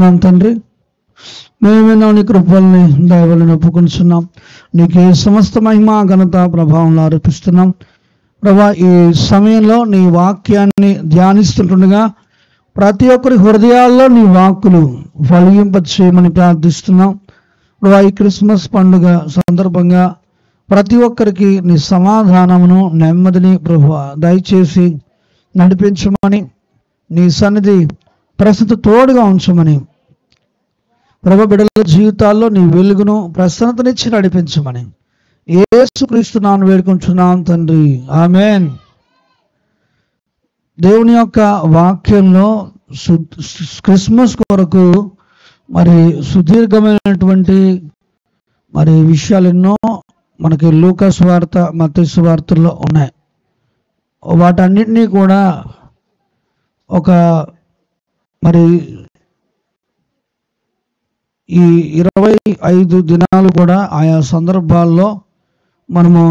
స్తోత్రం తండ్రి. మేమేనో నీ కృపల్ని దయవలని ఒప్పుకుంటున్నాం. నీకే సమస్త మహిమ ఘనత ప్రభావం ఆరోపిస్తున్నాం. ప్రభా, ఈ సమయంలో నీ వాక్యాన్ని ధ్యానిస్తుండగా ప్రతి ఒక్కరి హృదయాల్లో నీ వాక్కులు ఫలింప చేయమని ప్రార్థిస్తున్నాం. ప్రభా, ఈ క్రిస్మస్ పండుగ సందర్భంగా ప్రతి ఒక్కరికి నీ సమాధానమును నెమ్మదిని ప్రభువా దయచేసి నడిపించమని, నీ సన్నిధి ప్రస్తుత తోడుగా ఉంచమని, ప్రభు బిడ్డల జీవితాల్లో నీ వెలుగును ప్రసన్నతనిచ్చి నడిపించమని యేసుక్రీస్తు నామమున వేడుకుంటున్నాం తండ్రి, ఆమేన్. దేవుని యొక్క వాక్యంలో క్రిస్మస్ కొరకు మరి సుదీర్ఘమైనటువంటి మరి విషయాలు ఎన్నో మనకి లూకా సువార్త, మత్తయి సువార్తల్లో ఉన్నాయి. వాటన్నిటినీ కూడా ఒక మరి ఈ 25 దినాలు కూడా ఆయా సందర్భాల్లో మనము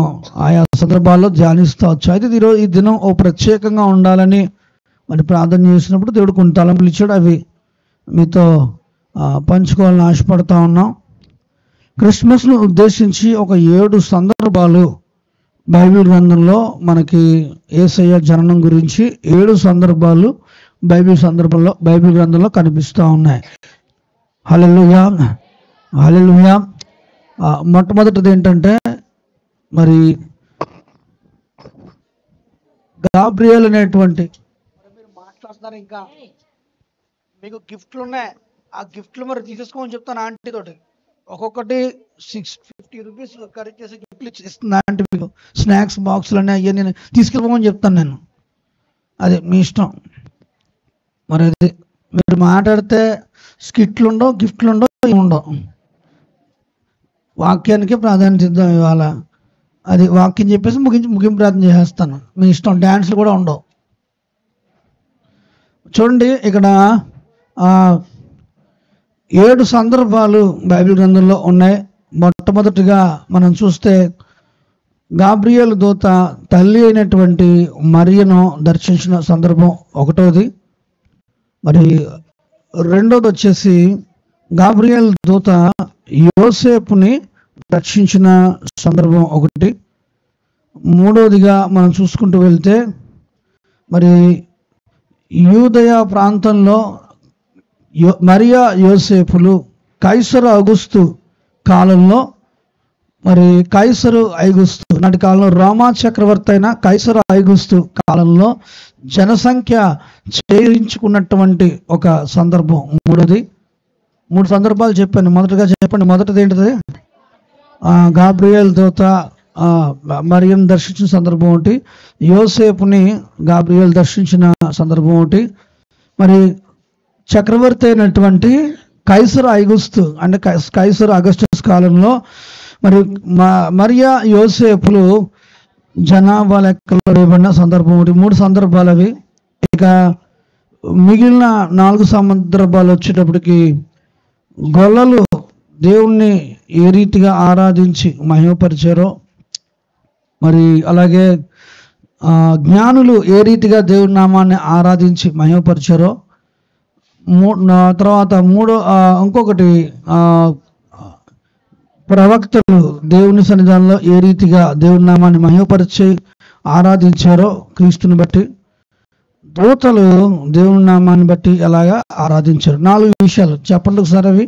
ఆయా సందర్భాల్లో ధ్యానిస్తూ వచ్చాం. అయితే ఈరోజు ఈ దినం ఓ ప్రత్యేకంగా ఉండాలని మరి ప్రార్థన చేసినప్పుడు దేవుడు కొన్ని తలంపులు ఇచ్చాడు. అవి మీతో పంచుకోవాలని ఆశపడతా ఉన్నాం. క్రిస్మస్ను ఉద్దేశించి ఒక 7 సందర్భాలు బైబిల్ గ్రంథంలో మనకి యేసయ్య జననం గురించి 7 సందర్భాలు బైబిల్ గ్రంథంలో కనిపిస్తూ ఉన్నాయి. హల్లెలూయా, హల్లెలూయా. మొట్టమొదటిది ఏంటంటే మరి గాబ్రియల్ అనేటువంటి, మీరు మాట్లాడుతున్నారు, ఇంకా మీకు గిఫ్ట్లు ఉన్నాయి, ఆ గిఫ్ట్లు మరి తీసేసుకోమని చెప్తాను ఆంటీ తోటి. ఒక్కొక్కటి 650 రూపీస్ ఖరీదు చేసి గిఫ్ట్లు ఇస్తుంది ఆంటీ. మీకు స్నాక్స్ బాక్సులు అన్నీ అవన్నీ నేను తీసుకెళ్ళిపోమని చెప్తాను నేను. అది మీ ఇష్టం. మరి అది మీరు మాట్లాడితే స్కిట్లు ఉండవు, గిఫ్ట్లు ఉండవు, ఉండవు. వాక్యానికి ప్రాధాన్యత ఇద్దాం ఇవాళ. అది వాక్యం చెప్పేసి ముగింపు ప్రార్థన చేసేస్తాను. మీ ఇష్టం. డ్యాన్స్లు కూడా ఉండవు. చూడండి, ఇక్కడ 7 సందర్భాలు బైబిల్ గ్రంథంలో ఉన్నాయి. మొట్టమొదటిగా మనం చూస్తే గాబ్రియల్ దూత తల్లి అయినటువంటి మరియను దర్శించిన సందర్భం ఒకటోది. మరి రెండోది వచ్చేసి గాబ్రియల్ దూత యోసేపుని రక్షించిన సందర్భం ఒకటి. మూడోదిగా మనం చూసుకుంటూ వెళ్తే మరి యూదయ ప్రాంతంలో మరియా యోసేపులు కైసరు అగుస్తు కాలంలో, మరి కైసరు ఐగుస్తు నాటి కాలంలో రోమా చక్రవర్తి అయిన కైసరు ఐగుస్తు కాలంలో జనసంఖ్య చేయించుకున్నటువంటి ఒక సందర్భం మూడోది. 3 సందర్భాలు చెప్పాను. మొదటగా చెప్పండి, మొదటిది ఏంటిది? గాబ్రియల్ దూత మరియను దర్శించిన సందర్భం ఒకటి, యోసేపుని గాబ్రియల్ దర్శించిన సందర్భం ఒకటి, మరి చక్రవర్తి అయినటువంటి కైసరు ఐగుస్తు అంటే కైసరు అగస్టస్ కాలంలో మరి మరియా యోసేపులు జనాభా లెక్కలో వేయబడిన సందర్భం ఒకటి. 3 సందర్భాలు అవి. ఇక మిగిలిన 4 సందర్భాలు వచ్చేటప్పటికి గొల్లలు దేవుణ్ణి ఏ రీతిగా ఆరాధించి మహిమపరిచారో, మరి అలాగే జ్ఞానులు ఏ రీతిగా దేవుని నామాన్ని ఆరాధించి మహిమపరిచారో, తర్వాత ఇంకొకటి ప్రవక్తలు దేవుని సన్నిధానంలో ఏ రీతిగా దేవుని నామాన్ని మహిమపరిచి ఆరాధించారో క్రీస్తుని బట్టి, దూతలు దేవుని నామాన్ని బట్టి ఎలాగా ఆరాధించారు. 4 విషయాలు చెప్పండి ఒకసారి. అవి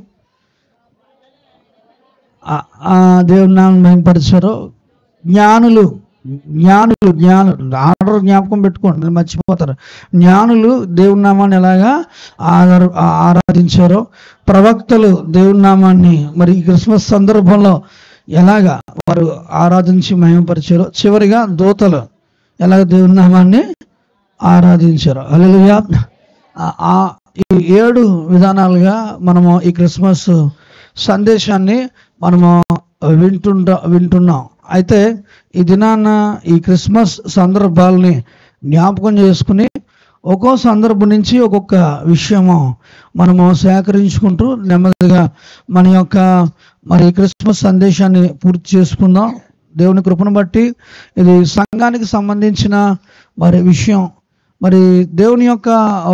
దేవుని నామాన్ని మహిమపరిచారు. జ్ఞానులు ఆర్డర్ జ్ఞాపకం పెట్టుకోండి, మర్చిపోతారు. జ్ఞానులు దేవుని నామాన్ని ఎలాగా ఆరాధించారో, ప్రవక్తలు దేవుని నామాన్ని మరి క్రిస్మస్ సందర్భంలో ఎలాగా వారు ఆరాధించి మహిమపరిచారో, చివరిగా దూతలు ఎలాగ దేవుని నామాన్ని ఆరాధించారు. హల్లెలూయా. ఈ 7 విధానాలుగా మనము ఈ క్రిస్మస్ సందేశాన్ని మనము వింటున్నాం. అయితే ఈ దినాన ఈ క్రిస్మస్ సందర్భాలని జ్ఞాపకం చేసుకుని ఒక్కో సందర్భం నుంచి ఒక్కొక్క విషయము మనము సేకరించుకుంటూ నెమ్మదిగా మన యొక్క మరి క్రిస్మస్ సందేశాన్ని పూర్తి చేసుకుందాం. దేవుని కృపను బట్టి ఇది సంఘానికి సంబంధించిన మరి విషయం. మరి దేవుని యొక్క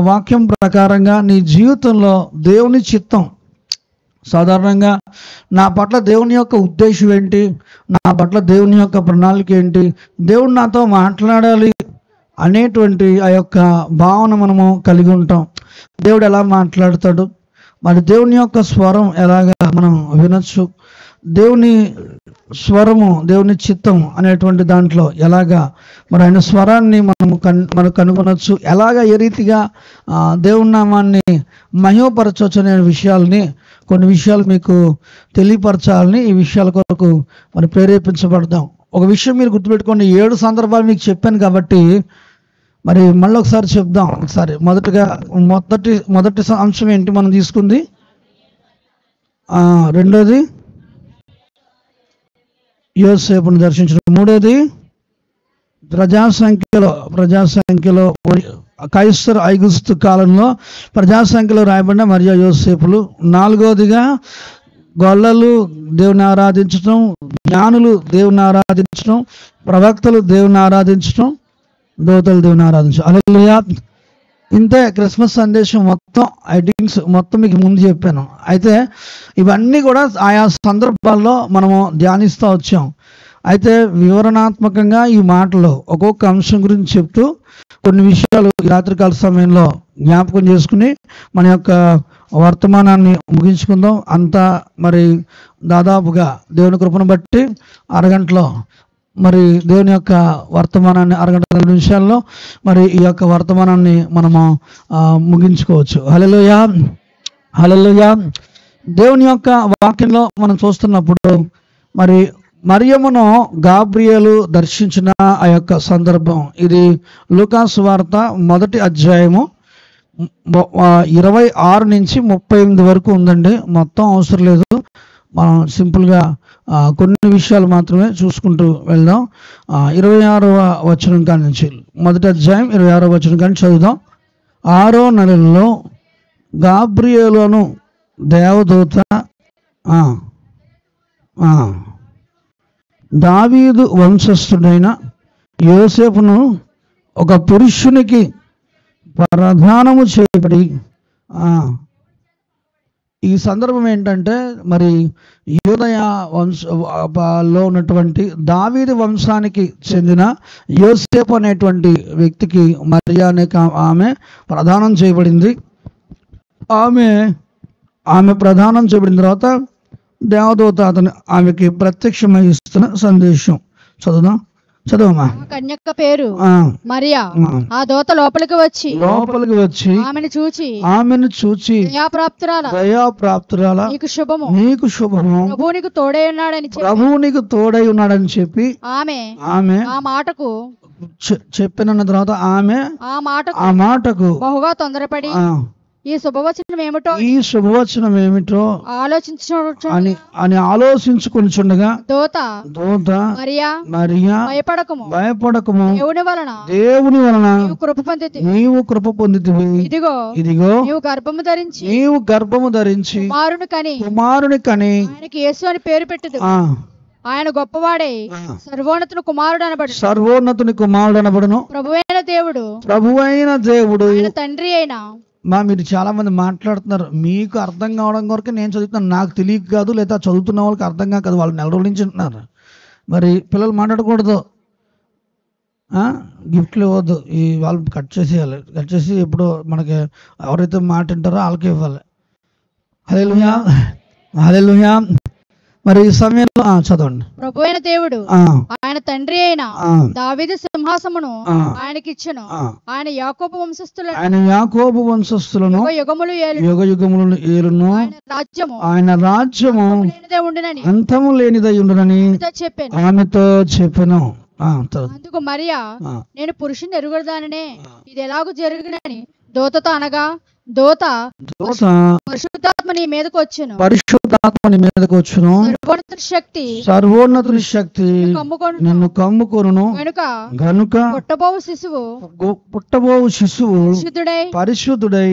వాక్యం ప్రకారంగా నీ జీవితంలో దేవుని చిత్తం, సాధారణంగా నా పట్ల దేవుని యొక్క ఉద్దేశం ఏంటి, నా పట్ల దేవుని యొక్క ప్రణాళిక ఏంటి, దేవుడు నాతో మాట్లాడాలి అనేటువంటి ఆ యొక్క భావన మనము కలిగి ఉంటాం. దేవుడు ఎలా మాట్లాడతాడు, మరి దేవుని యొక్క స్వరం ఎలాగా మనం వినొచ్చు, దేవుని స్వరము దేవుని చిత్తం అనేటువంటి దాంట్లో ఎలాగా మరి ఆయన స్వరాన్ని మనం కనుగొనొచ్చు, ఎలాగా ఏ రీతిగా దేవుని నామాన్ని మహిమపరచవచ్చు అనే విషయాల్ని, కొన్ని విషయాలు మీకు తెలియపరచాలని ఈ విషయాల కొరకు మరి ప్రేరేపించబడదాం. ఒక విషయం మీరు గుర్తుపెట్టుకోండి, 7 సందర్భాలు మీకు చెప్పాను కాబట్టి మరి మళ్ళీ ఒకసారి చెప్దాం. ఒకసారి మొదటి అంశం ఏంటి మనం తీసుకుంది, రెండోది యోసేపును దర్శించడం, మూడోది ప్రజాసంఖ్యలో కైసర్ ఐగుస్తు కాలంలో ప్రజాసంఖ్యలో రాయబడిన మరియా యోసేపులు, నాలుగోదిగా గొల్లలు దేవుని ఆరాధించడం, జ్ఞానులు దేవుని ఆరాధించడం, ప్రవక్తలు దేవుని ఆరాధించడం, దోతలు దేవుని ఆరాధించడం. హల్లెలూయా. ఇంతే క్రిస్మస్ సందేశం మొత్తం ఐడియాస్ మొత్తం మీకు ముందు చెప్పాను. అయితే ఇవన్నీ కూడా ఆయా సందర్భాల్లో మనము ధ్యానిస్తూ వచ్చాం. అయితే వివరణాత్మకంగా ఈ మాటలు ఒక్కొక్క అంశం గురించి చెప్తూ కొన్ని విషయాలు ఈ రాత్రికాల సమయంలో జ్ఞాపకం చేసుకుని మన యొక్క వర్తమానాన్ని ముగించుకుందాం. అంతా మరి దాదాపుగా దేవుని కృపను బట్టి అరగంటలో మరి దేవుని యొక్క వర్తమానాన్ని, అరగంట 2 నిమిషాల్లో మరి ఈ యొక్క వర్తమానాన్ని మనము ముగించుకోవచ్చు. హల్లెలూయా, హల్లెలూయా. దేవుని యొక్క వాక్యంలో మనం చూస్తున్నప్పుడు మరి మరియమ్మను గాబ్రియేలు దర్శించిన ఆ యొక్క సందర్భం, ఇది లూకాసు వార్త 1వ అధ్యాయము 26 నుంచి 38 వరకు ఉందండి. మొత్తం అవసరం లేదు, మనం సింపుల్గా కొన్ని విషయాలు మాత్రమే చూసుకుంటూ వెళ్దాం. 26వ వచనం కాడి నుంచి, 1వ అధ్యాయం 26వ వచనం కాడి నుంచి చదువుదాం. 6వ నెలలో గాబ్రియేలు అను దేవదూత దావీదు వంశస్థుడైన యోసేపును ఒక పురుషునికి ప్రధానము చేయబడి, ఈ సందర్భం ఏంటంటే మరి యూదయ వంశలో ఉన్నటువంటి దావీదు వంశానికి చెందిన యోసేపు అనేటువంటి వ్యక్తికి మరియా అనే ఆమె ప్రదానం చేయబడింది. ఆమె ప్రదానం చేయబడిన తర్వాత దేవదూత ఆమెకి ప్రత్యక్షమై ఇస్తున్న సందేశం చదవమా. కన్యక పేరు మరియా. ఆ దూత లోపలికి వచ్చి ఆమెను చూచి దయాప్రాప్తురాలా, నీకు శుభము, ప్రభువు నీకు తోడై ఉన్నాడని చెప్పి ఆమె ఆ మాటకు చెప్పిన తర్వాత ఆమె ఆ మాటకు బహుగా తొందరపడి ఈ శుభవచనం ఏమిటో ఆలోచించుకొనిచుండగా దూత మరియా భయపడకము, దేవుని వలన నీవు కృప పొందితివి, ఇదిగో నీవు గర్భము ధరించి కుమారుని కని యేసు అని పేరు పెట్టదు. ఆయన గొప్పవాడే, సర్వోన్నతుని కుమారుడు అనబడును. ప్రభువైన దేవుడు తండ్రి అయిన మీరు చాలా మంది మాట్లాడుతున్నారు, మీకు అర్థం కావడం కొరకు నేను చదువుతున్నాను, నాకు తెలియక కాదు, లేదా చదువుతున్న వాళ్ళకి అర్థం కాదు, వాళ్ళు నెల రోజుల నుంచి ఉంటున్నారు. మరి పిల్లలు మాట్లాడకూడదు, గిఫ్ట్లు ఇవ్వద్దు, ఈ వాళ్ళు కట్ చేసేయాలి, కట్ చేసి ఎప్పుడు మనకి ఎవరైతే మాట వింటారో వాళ్ళకి ఇవ్వాలి. హల్లెలూయా, హల్లెలూయా. మరి ఈ సమయంలో చదవండి. ప్రభువైన దేవుడు ఆయన తండ్రి అయిన దావీదు సింహాసమును ఆయనకిచ్చెను. ఆయన యాకోబు వంశస్థులను యుగయుగములను ఏలును. ఆయన రాజ్యము అంతము లేనిదై ఉండునని ఆమెతో చెప్పెను. అందుకు మరియా, నేను పురుషుని ఎరుగదాననే, ఇది ఎలాగూ జరుగునని దూతతో అనగా, దూత పరిశుద్ధాత్మ నీ మీదకు వచ్చును, సర్వోన్నతుని శక్తి నిన్ను కమ్ముకొనును గనుక పుట్టబోవు శిశువు పరిశుద్ధుడై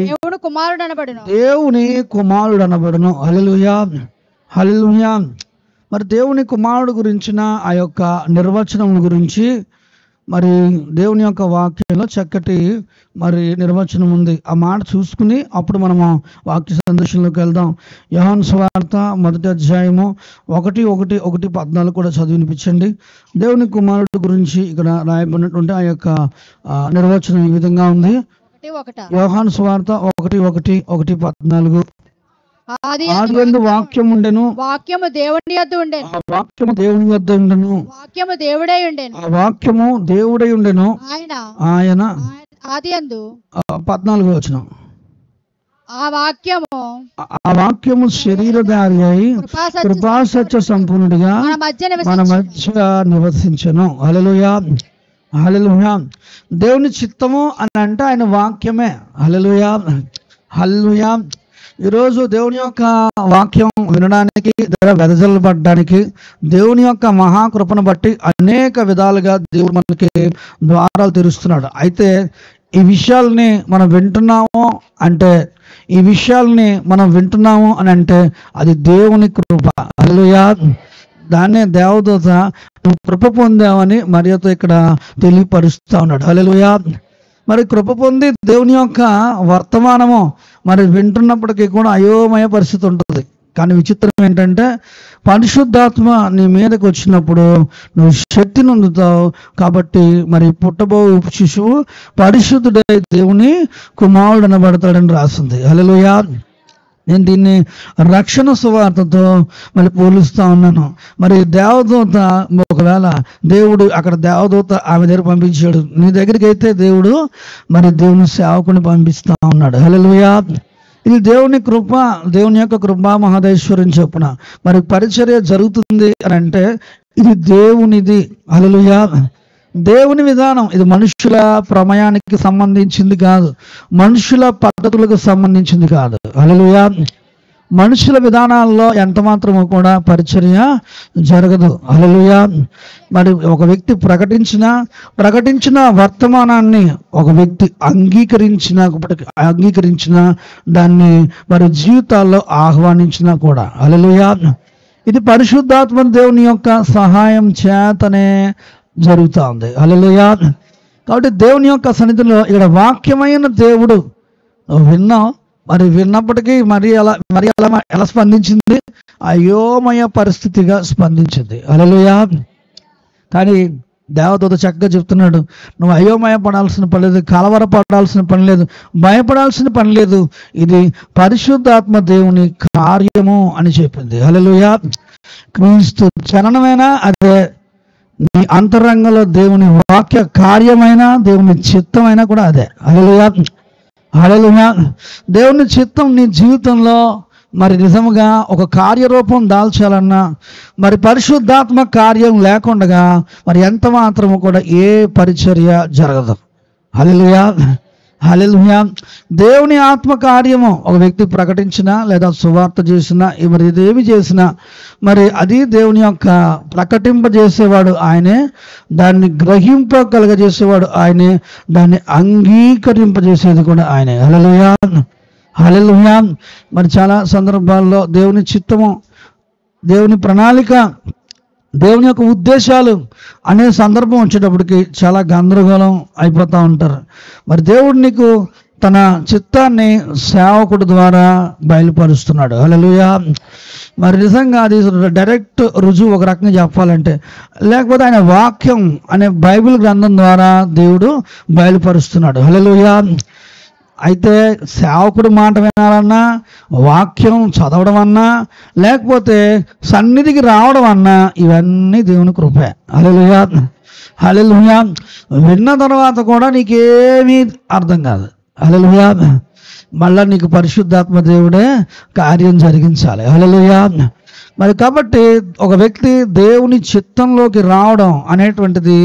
దేవుని కుమారుడు అనబడును. హల్లెలూయా, హల్లెలూయా. మరి దేవుని కుమారుడు గురించిన ఆ యొక్క నిర్వచనం గురించి మరి దేవుని యొక్క వాక్యంలో చక్కటి మరి నిర్వచనం ఉంది. ఆ మాట చూసుకుని అప్పుడు మనము వాక్య సందేశంలోకి వెళ్దాం. యోహాను సువార్త 1వ అధ్యాయము 1:1-14 కూడా చదివినిపించండి. దేవుని కుమారుడు గురించి ఇక్కడ రాయబడినటువంటి ఆ యొక్క నిర్వచనం ఈ విధంగా ఉంది. యోహాను సువార్త 1:1-14. ఆదియందు వాక్యం ఉండెను, వాక్యము దేవుని యొద్ద ఉండెను, ఆ వాక్యము దేవుని వద్ద ఉండెను, వాక్యము దేవుడై ఉండెను, ఆ వాక్యము దేవుడై ఉండెను, ఆయన ఆదియందు 14వ వచనం. ఆ వాక్యము శరీరధారి అయి కృపా సత్య సంపూర్ణుడిగా మన మధ్య నివసించెను. హల్లెలూయా, హల్లెలూయా. దేవుని చిత్తము అని అంటే ఆయన వాక్యమే. హల్లెలూయా, హల్లెలూయా. ఈరోజు దేవుని యొక్క వాక్యం వినడానికి, వెదజల్లబడ్డానికి దేవుని యొక్క మహాకృపను బట్టి అనేక విధాలుగా దేవుడు మనకి ద్వారాలు తెరుస్తున్నాడు. అయితే ఈ విషయాల్ని మనం వింటున్నాము అని అంటే అది దేవుని కృప. హల్లెలూయా. దాన్నే దేవదూత నువ్వు కృప పొందావని మరియతో ఇక్కడ తెలియపరుస్తూ ఉన్నాడు. హల్లెలూయా. మరి కృప పొంది దేవుని యొక్క వర్తమానము మరి వింటున్నప్పటికీ కూడా అయోమయ పరిస్థితి ఉంటుంది. కానీ విచిత్రం ఏంటంటే పరిశుద్ధాత్మ నీ మీదకి వచ్చినప్పుడు నువ్వు శక్తిని పొందుతావు. కాబట్టి మరి పుట్టబో శిశువు పరిశుద్ధుడై దేవుని కుమారుడు అనబడతాడని రాస్తుంది. హల్లెలూయా. నేను దీన్ని రక్షణ సువార్తతో మళ్ళీ పోలుస్తూ ఉన్నాను. మరి దేవదూత, ఒకవేళ దేవుడు అక్కడ దేవదూత ఆమె దగ్గర పంపించాడు, నీ దగ్గరికి అయితే దేవుడు మరి దేవుని సేవకుని పంపిస్తూ ఉన్నాడు. హల్లెలూయా. ఇది దేవుని కృప, దేవుని యొక్క కృపా మహదేశ్వరం చొప్పున మరి పరిచర్య జరుగుతుంది అని అంటే ఇది దేవునిది. హల్లెలూయా. దేవుని విధానం ఇది మనుషుల ప్రమేయానికి సంబంధించింది కాదు, మనుషుల పద్ధతులకు సంబంధించింది కాదు. హల్లెలూయా. మనుషుల విధానాల్లో ఎంత మాత్రము కూడా పరిచర్య జరగదు. హల్లెలూయా. మరి ఒక వ్యక్తి ప్రకటించిన వర్తమానాన్ని ఒక వ్యక్తి అంగీకరించిన దాన్ని మరి జీవితాల్లో ఆహ్వానించినా కూడా. హల్లెలూయా. ఇది పరిశుద్ధాత్మ దేవుని యొక్క సహాయం చేతనే జరుగుతూ ఉంది. హల్లెలూయా. కాబట్టి దేవుని యొక్క సన్నిధిలో ఇక్కడ వాక్యమైన దేవుడు విన్నాం. మరి విన్నప్పటికీ మరి ఎలా స్పందించింది? అయోమయ పరిస్థితిగా స్పందించింది. హల్లెలూయా. కానీ దేవదూత చక్కగా చెప్తున్నాడు, నువ్వు అయోమయ పడాల్సిన పని లేదు, కలవరపడాల్సిన పని లేదు, భయపడాల్సిన పని లేదు, ఇది పరిశుద్ధాత్మ దేవుని కార్యము అని చెప్పింది. హల్లెలూయా. క్రీస్తు జననమైనా అదే, నీ అంతరంగంలో దేవుని వాక్య కార్యమైన దేవుని చిత్తమైనా కూడా అదే. హల్లెలూయా, హల్లెలూయా. దేవుని చిత్తం నీ జీవితంలో మరి నిజంగా ఒక కార్యరూపం దాల్చాలన్నా మరి పరిశుద్ధాత్మ కార్యం లేకుండా మరి ఎంత మాత్రము కూడా ఏ పరిచర్య జరగదు. హల్లెలూయా, హల్లెలూయా. దేవుని ఆత్మ కార్యము ఒక వ్యక్తి ప్రకటించినా లేదా సువార్త చేసినా మరి ఇదేమి చేసినా మరి అది దేవుని యొక్క ప్రకటింపజేసేవాడు ఆయనే, దాన్ని గ్రహింపగలగజేసేవాడు ఆయనే, దాన్ని అంగీకరింపజేసేది కూడా ఆయనే. హల్లెలూయా, హల్లెలూయా. మరి చాలా సందర్భాల్లో దేవుని చిత్తము, దేవుని ప్రణాళిక, దేవుని యొక్క ఉద్దేశాలు అనే సందర్భం వచ్చేటప్పటికి చాలా గందరగోళం అయిపోతూ ఉంటారు. మరి దేవుడు నీకు తన చిత్తాన్ని సేవకుడి ద్వారా బయలుపరుస్తున్నాడు. హల్లెలూయా. మరి నిజంగా అది డైరెక్ట్ రుజువు ఒక రకంగా చెప్పాలంటే, లేకపోతే ఆయన వాక్యం అనే బైబిల్ గ్రంథం ద్వారా దేవుడు బయలుపరుస్తున్నాడు. హల్లెలూయా. అయితే సేవకుడు మాట వినాలన్నా, వాక్యం చదవడం అన్నా, లేకపోతే సన్నిధికి రావడం అన్నా ఇవన్నీ దేవుని కృపే. హల్లెలూయా, హల్లెలూయా. విన్న తర్వాత కూడా నీకేమీ అర్థం కాదు. హల్లెలూయా. మళ్ళా నీకు పరిశుద్ధాత్మ దేవుడే కార్యం జరిగించాలి. హల్లెలూయా. మరి కాబట్టి ఒక వ్యక్తి దేవుని చిత్తంలోకి రావడం అనేటువంటిది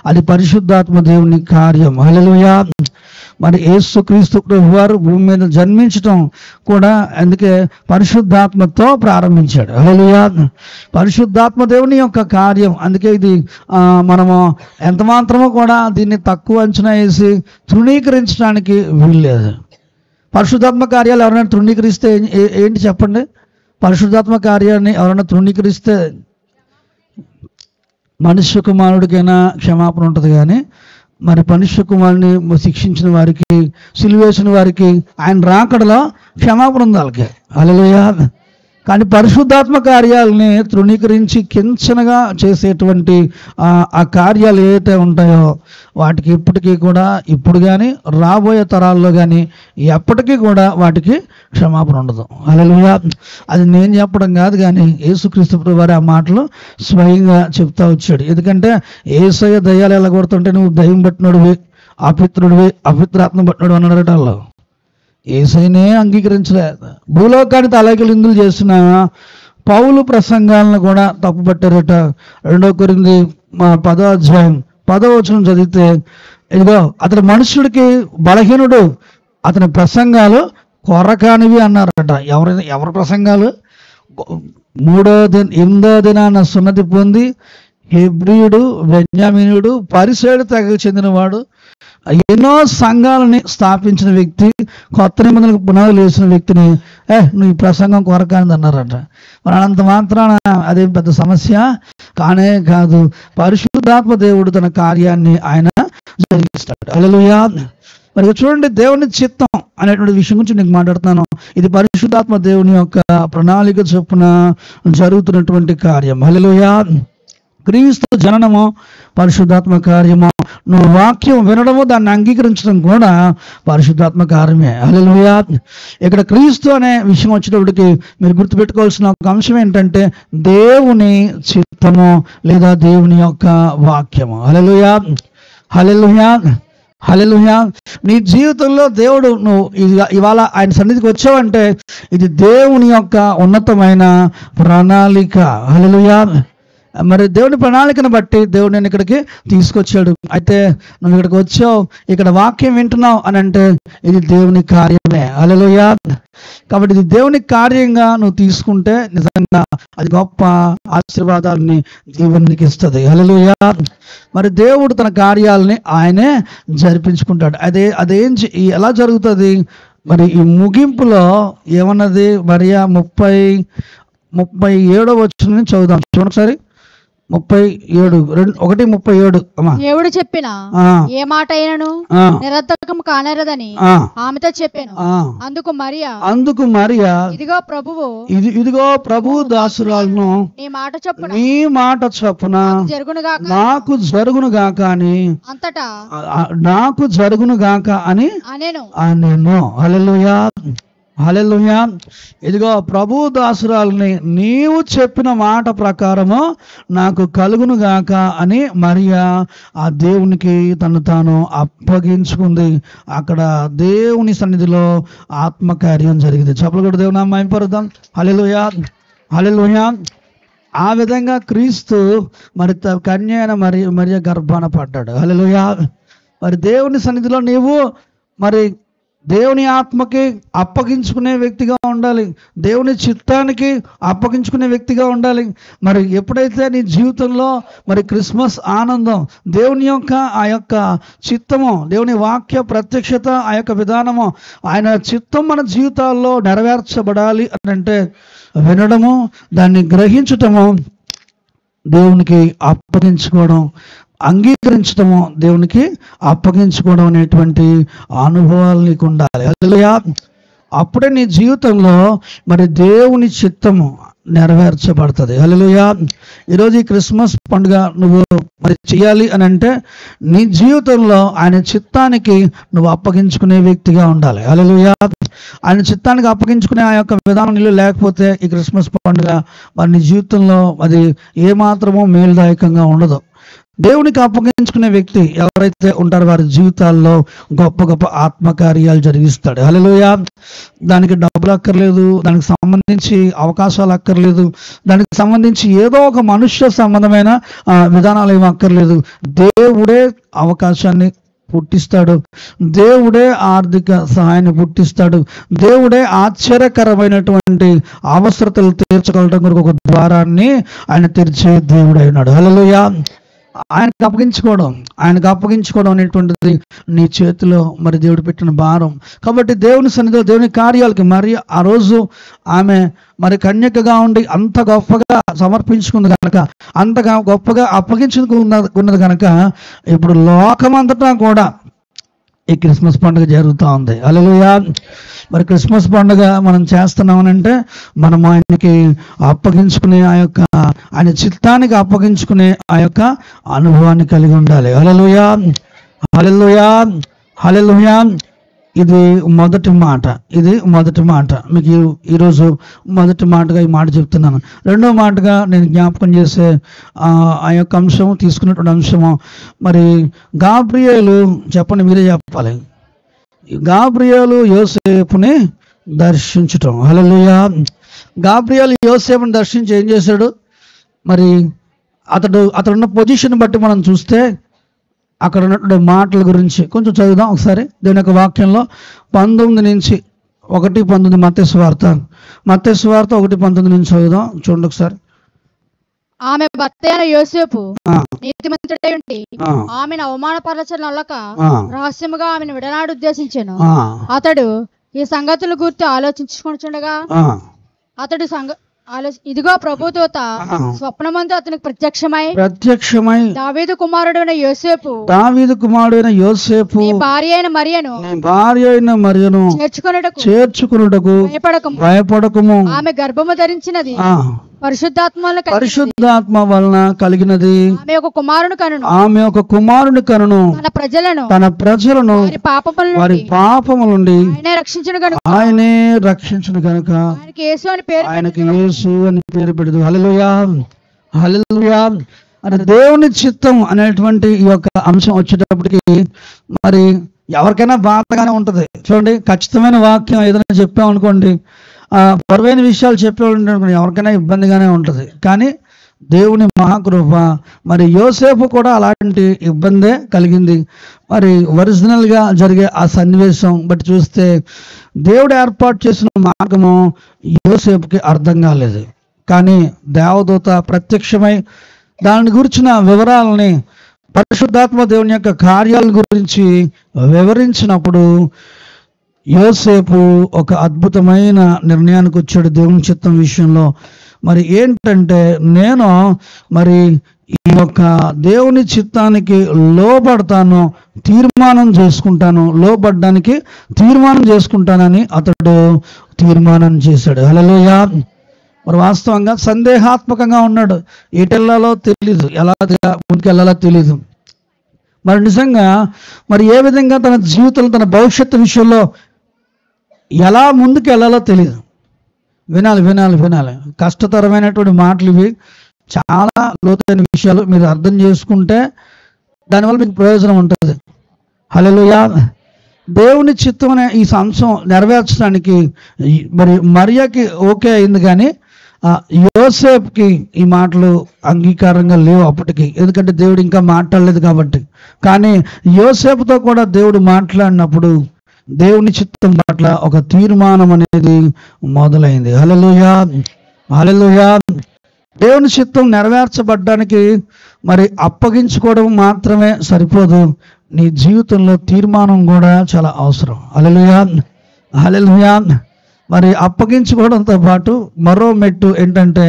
అది పరిశుద్ధాత్మ దేవుని కార్యం. హల్లెలూయా. మరి యేసుక్రీస్తు వారు భూమి మీద జన్మించడం కూడా అందుకే పరిశుద్ధాత్మతో ప్రారంభించాడు. హల్లెలూయా. పరిశుద్ధాత్మ దేవుని యొక్క కార్యం. అందుకే ఇది మనము ఎంత మాత్రమో కూడా దీన్ని తక్కువ అంచనా వేసి తృణీకరించడానికి వీల్లేదు. పరిశుద్ధాత్మ కార్యాలు ఎవరైనా తృణీకరిస్తే ఏంటి చెప్పండి? పరిశుద్ధాత్మ కార్యాన్ని ఎవరైనా తృణీకరిస్తే మనుష్య కుమారుడికైనా క్షమాపణ ఉంటుంది, కానీ మరి మనుష్య కుమారుని శిక్షించిన వారికి, సిలువేసిన వారికి ఆయన రాకడలో క్షమాపణ ఉంది వాళ్ళకి. హల్లెలూయా. కానీ పరిశుద్ధాత్మ కార్యాలని తృణీకరించి కించనగా చేసేటువంటి ఆ కార్యాలు ఏవైతే ఉంటాయో వాటికి ఇప్పటికీ కూడా, ఇప్పుడు కానీ రాబోయే తరాల్లో కానీ ఎప్పటికీ కూడా వాటికి క్షమాపణ ఉండదు. హల్లెలూయా. అది నేను చెప్పడం కాదు, కానీ యేసుక్రీస్తు ప్రభువు వారు ఆ మాటలు స్వయంగా చెప్తా వచ్చాడు. ఎందుకంటే యేసయ్య దయ్యాలు ఎలా కొడుతుంటే నువ్వు దయ్యం పట్టినోడివి, అపిత్రుడివి, అపిత్రాత్మ పట్టినోడు అన్నాడట వాళ్ళు. యేసయ్యనే అంగీకరించలేదు. భూలోకాన్ని తలకిలిందులు చేసిన పౌలు ప్రసంగాలను కూడా తప్పుపట్టారట. 2 కొరింథీ 10వ అధ్యాయం 10వ వచనం చదివితే, ఇదిగో అతని మనుషుడికి బలహీనుడు, అతని ప్రసంగాలు కొరకానివి అన్నారట. ఎవరి ప్రసంగాలు? 8వ దినాన సున్నతి పొంది హెబ్రీయుడు, బెన్యామీనుడు, పరిసయ్యుడు తెగకు చెందినవాడు, ఎన్నో సంఘాలని స్థాపించిన వ్యక్తి, కొత్త నిబంధనలకు పునాదులు వేసిన వ్యక్తిని నువ్వు ఈ ప్రసంగం కొరకానిది అన్నారట. మరి అంత మాత్రాన అదేం పెద్ద సమస్య కానే కాదు. పరిశుద్ధాత్మ దేవుడు తన కార్యాన్ని ఆయన జరిగిస్తాడు. హల్లెలూయా. మరి చూడండి, దేవుని చిత్తం అనేటువంటి విషయం గురించి నేను మాట్లాడుతున్నాను. ఇది పరిశుద్ధాత్మ దేవుని యొక్క ప్రణాళిక చొప్పున జరుగుతున్నటువంటి కార్యం. హల్లెలూయా. క్రీస్తు జననము పరిశుద్ధాత్మ కార్యము, నువ్వు వాక్యం వినడము, దాన్ని అంగీకరించడం కూడా పరిశుద్ధాత్మ కార్యమే. హల్లెలూయా. ఇక్కడ క్రీస్తు అనే విషయం వచ్చేటప్పటికి మీరు గుర్తుపెట్టుకోవాల్సిన ఒక అంశం ఏంటంటే దేవుని చిత్తము లేదా దేవుని యొక్క వాక్యము. హల్లెలూయా. హల్లెలూయా. హల్లెలూయా. నీ జీవితంలో దేవుడు, నువ్వు ఇవాళ ఆయన సన్నిధికి వచ్చావంటే ఇది దేవుని యొక్క ఉన్నతమైన ప్రణాళిక. హల్లెలూయా. మరి దేవుని ప్రణాళికను బట్టి దేవుడు నేను ఇక్కడికి తీసుకొచ్చాడు. అయితే నువ్వు ఇక్కడికి వచ్చావు, ఇక్కడ వాక్యం వింటున్నావు అని అంటే ఇది దేవుని కార్యమే. హల్లెలూయా. కాబట్టి ఇది దేవుని కార్యంగా నువ్వు తీసుకుంటే నిజంగా అది గొప్ప ఆశీర్వాదాలని దేవునికి ఇస్తుంది. హల్లెలూయా. మరి దేవుడు తన కార్యాలని ఆయనే జరిపించుకుంటాడు. ఎలా జరుగుతుంది? మరి ఈ ముగింపులో ఏమన్నది? మరియా 37వ వచనం చదువుదాం చూడండి ఒకసారి. 37 అమ్మా. దేవుడు చెప్పిన ఏ మాట అయినను నిరర్థకం కానరదని ఆమెతో చెప్పాను. అందుకు మరియా ఇదిగో ప్రభువు దాసురాలను నీ మాట చొప్పున నాకు జరుగును గాక అని అంతటా నాకు జరుగును గాక అని నేను. హల్లెలూయా. హల్లెలూయా. ఇదిగో ప్రభు దాసురాలని నీవు చెప్పిన మాట ప్రకారము నాకు కలుగును గాక అని మరియా ఆ దేవునికి తను తాను అప్పగించుకుంది. అక్కడ దేవుని సన్నిధిలో ఆత్మకార్యం జరిగింది. చప్పలు కూడా దేవుని నామమున మహిమపరుద్దాం. హల్లెలూయా. హల్లెలూయా. ఆ విధంగా క్రీస్తు మరి కన్య అయిన మరియ గర్భాన పడ్డాడు. హల్లెలూయా. మరి దేవుని సన్నిధిలో నీవు మరి దేవుని ఆత్మకి అప్పగించుకునే వ్యక్తిగా ఉండాలి, దేవుని చిత్తానికి అప్పగించుకునే వ్యక్తిగా ఉండాలి. మరి ఎప్పుడైతే నీ జీవితంలో మరి క్రిస్మస్ ఆనందం, దేవుని యొక్క ఆ యొక్క చిత్తము, దేవుని వాక్య ప్రత్యక్షత, ఆ యొక్క విధానము, ఆయన చిత్తం మన జీవితాల్లో నెరవేర్చబడాలి అని అంటే వినడము, దాన్ని గ్రహించటము, దేవునికి అప్పగించుకోవడం, అంగీకరించడము, దేవునికి అప్పగించుకోవడం అనేటువంటి అనుభవాలు నీకు ఉండాలి. హల్లెలూయా. అప్పుడే నీ జీవితంలో మరి దేవుని చిత్తము నెరవేర్చబడుతుంది. హల్లెలూయా. ఈరోజు ఈ క్రిస్మస్ పండుగ నువ్వు మరి చేయాలి అని అంటే నీ జీవితంలో ఆయన చిత్తానికి నువ్వు అప్పగించుకునే వ్యక్తిగా ఉండాలి. హల్లెలూయా. ఆయన చిత్తానికి అప్పగించుకునే ఆ యొక్క విధానం నీళ్ళు లేకపోతే ఈ క్రిస్మస్ పండుగ మరి నీ జీవితంలో అది ఏమాత్రమో మేలుదాయకంగా ఉండదు. దేవునికి అప్పగించుకునే వ్యక్తి ఎవరైతే ఉంటారో వారి జీవితాల్లో గొప్ప గొప్ప ఆత్మకార్యాలు జరిగిస్తాడు. హల్లెలూయా. దానికి డబ్బులు అక్కర్లేదు, దానికి సంబంధించి అవకాశాలు అక్కర్లేదు, దానికి సంబంధించి ఏదో ఒక మనుష్య సంబంధమైన విధానాలు ఏమీ అక్కర్లేదు. దేవుడే అవకాశాన్ని పుట్టిస్తాడు, దేవుడే ఆర్థిక సహాయాన్ని పుట్టిస్తాడు, దేవుడే ఆశ్చర్యకరమైనటువంటి అవసరతలు తీర్చగలటం కొరకు ఒక ద్వారాన్ని ఆయన తెరిచే దేవుడై ఉన్నాడు. హల్లెలూయా. ఆయనకు అప్పగించుకోవడం అనేటువంటిది నీ చేతిలో మరి దేవుడు పెట్టిన భారం. కాబట్టి దేవుని సన్నిధిలో దేవుని కార్యాలకి మరి ఆ రోజు ఆమె మరి కన్యకగా ఉండి అంత గొప్పగా సమర్పించుకుంది కనుక, అంతగా గొప్పగా అప్పగించుకున్నది కనుక ఇప్పుడు లోకమంతటా కూడా ఈ క్రిస్మస్ పండుగ జరుగుతూ ఉంది. హల్లెలూయా. మరి క్రిస్మస్ పండుగ మనం చేస్తున్నామనంటే మనం ఆయనకి అప్పగించుకునే ఆయన చిత్తానికి అప్పగించుకునే ఆ యొక్క అనుభవాన్ని కలిగి ఉండాలి. హల్లెలూయా, హల్లెలూయా, హల్లెలూయా. ఇది మొదటి మాట. మీకు ఈరోజు మొదటి మాటగా ఈ మాట చెప్తున్నాను. రెండో మాటగా నేను జ్ఞాపకం చేసే ఆ యొక్క అంశం, తీసుకున్నటువంటి అంశము మరి గాబ్రియేలు. చెప్పండి, మీరే చెప్పాలి. గాబ్రియేలు యోసేపుని దర్శించటం. హల్లెలూయా. గాబ్రియేలు యోసేపుని దర్శించి ఏం చేశాడు? మరి అతడున్న పొజిషన్ బట్టి మనం చూస్తే అక్కడ ఉన్నటువంటి మాటల గురించి కొంచెం చదువుదాం ఒకసారి. దేవుని యొక్క వాక్యంలో 19:1-19 మత్తయి సువార్త 1:19 నుంచి చదువుదాం. చూడండి ఒకసారి. ఆమె భర్త అయిన యోసేపు నీతిమంతుడై ఉండి ఆమెను అవమానపరచనొల్లక రహస్యముగా ఆమెను విడనాడు ఉద్దేశించాను. అతడు ఈ సంగతుల గురించి ఆలోచించుకుంటుండగా ఇదిగో ప్రభుదూత స్వప్నమందు అతనికి ప్రత్యక్షమై దావీదు కుమారుడైన యోసేపు నీ భార్య అయిన మరియను చేర్చుకొనుటకు భయపడకుము. ఆమె గర్భము ధరించినది పరిశుద్ధాత్మ వలన కలిగినది. ఆమె ఒక కుమారుని కనును తన ప్రజలను వారి పాపముల నుండి ఆయనే రక్షించును గనుక ఆయనకి యేసు అని పేరు పెడదు. హల్లెలూయా, హల్లెలూయా. అంటే దేవుని చిత్తం అనేటువంటి ఈ యొక్క అంశం వచ్చేటప్పటికి మరి ఎవరికైనా బాధగానే ఉంటుంది. చూడండి, ఖచ్చితమైన వాక్యం ఏదైనా చెప్పామనుకోండి, బరువైన విషయాలు చెప్పేవాళ్ళు ఎవరికైనా ఇబ్బందిగానే ఉంటుంది. కానీ దేవుని మహాకృప మరి యోసేపు కూడా అలాంటి ఇబ్బందే కలిగింది. మరి ఒరిజినల్గా జరిగే ఆ సన్నివేశం బట్టి చూస్తే దేవుడు ఏర్పాటు చేసిన మార్గము యోసేపుకి అర్థం కాలేదు. కానీ దేవదూత ప్రత్యక్షమై దాని గురించిన వివరాలని, పరిశుద్ధాత్మ దేవుని యొక్క కార్యాల గురించి వివరించినప్పుడు యోసేపు ఒక అద్భుతమైన నిర్ణయానికి వచ్చాడు దేవుని చిత్తం విషయంలో. మరి ఏంటంటే, నేను మరి ఈ యొక్క దేవుని చిత్తానికి లోబడతాను, లోబడ్డానికి తీర్మానం చేసుకుంటానని అతడు తీర్మానం చేశాడు. హల్లెలూయా. మరి వాస్తవంగా సందేహాత్మకంగా ఉన్నాడు. ఎటెళ్లాలో తెలీదు, ఎలా ముందుకెళ్లాలో తెలీదు. మరి నిజంగా మరి ఏ విధంగా తన జీవితంలో తన భవిష్యత్తు విషయంలో ఎలా ముందుకు వెళ్ళాలో తెలియదు. వినాలి. కష్టతరమైనటువంటి మాటలు ఇవి, చాలా లోతైన విషయాలు. మీరు అర్థం చేసుకుంటే దానివల్ల మీకు ప్రయోజనం ఉంటుంది. హల్లెలూయా. దేవుని చిత్తం అనే ఈ అంశం నెరవేర్చడానికి మరి మరియకి ఓకే అయింది, కానీ యోసేపుకి ఈ మాటలు అంగీకారంగా లేవు అప్పటికి, ఎందుకంటే దేవుడు ఇంకా మాట్లాడలేదు కాబట్టి. కానీ యోసేపుతో కూడా దేవుడు మాట్లాడినప్పుడు దేవుని చిత్తం పట్ల ఒక తీర్మానం అనేది మొదలైంది. హల్లెలూయా, హల్లెలూయా. దేవుని చిత్తం నెరవేర్చబడ్డానికి మరి అప్పగించుకోవడం మాత్రమే సరిపోదు, నీ జీవితంలో తీర్మానం కూడా చాలా అవసరం. హల్లెలూయా, హల్లెలూయా. మరి అప్పగించుకోవడంతో పాటు మరో మెట్టు ఏంటంటే,